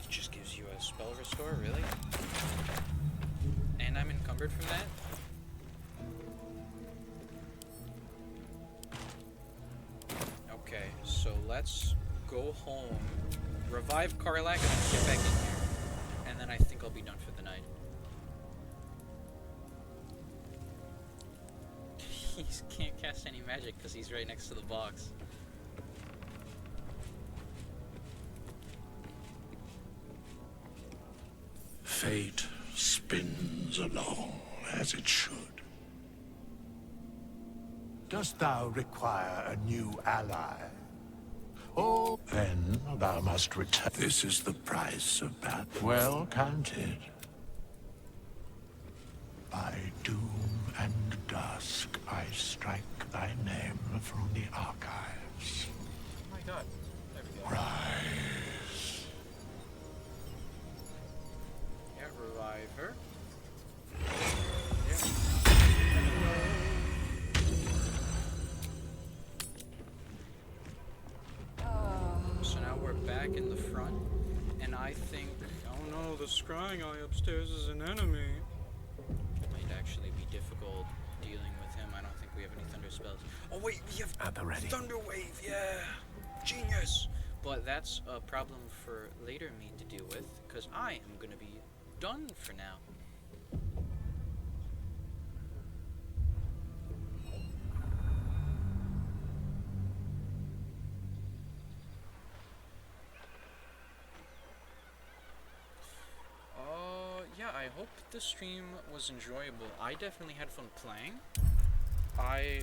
Just gives you a spell restore, really? And I'm encumbered from that? Okay, so let's go home, revive Karlach, and then get back in here. And then I think I'll be done for the night. He can't cast any magic because he's right next to the box. Fate spins along as it should. Dost thou require a new ally? Oh, then thou must return. This is the price of battle. Well counted. By doom and dusk, I strike thy name from the archives. Oh my god. There we go. Rise. Yeah, revive her. So now we're back in the front, and I think, oh no, the scrying eye upstairs is an enemy. It might actually be difficult dealing with him. I don't think we have any thunder spells. Oh wait, we have At the ready. Thunder Wave, yeah! Genius! But that's a problem for later me to deal with, because I am gonna be done for now. Yeah, I hope the stream was enjoyable. I definitely had fun playing. I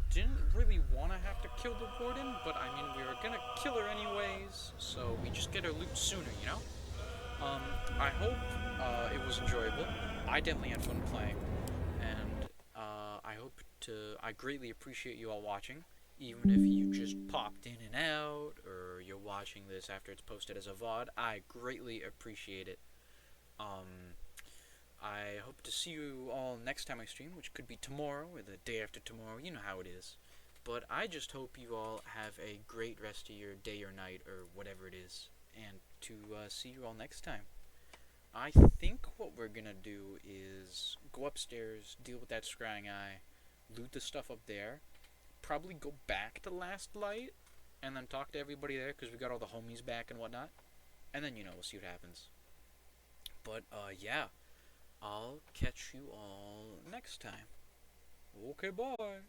didn't really want to have to kill the warden, but I mean, we were gonna kill her anyways, so we just get her loot sooner, you know? I hope it was enjoyable. I definitely had fun playing, and I greatly appreciate you all watching, even if you just popped in and out, or you're watching this after it's posted as a VOD. I greatly appreciate it. I hope to see you all next time I stream, which could be tomorrow or the day after tomorrow. You know how it is. But I just hope you all have a great rest of your day or night or whatever it is. And to see you all next time. I think what we're gonna do is go upstairs, deal with that scrying eye, loot the stuff up there, probably go back to Last Light, and then talk to everybody there because we got all the homies back and whatnot. And then, you know, we'll see what happens. But, yeah, I'll catch you all next time. Okay, bye.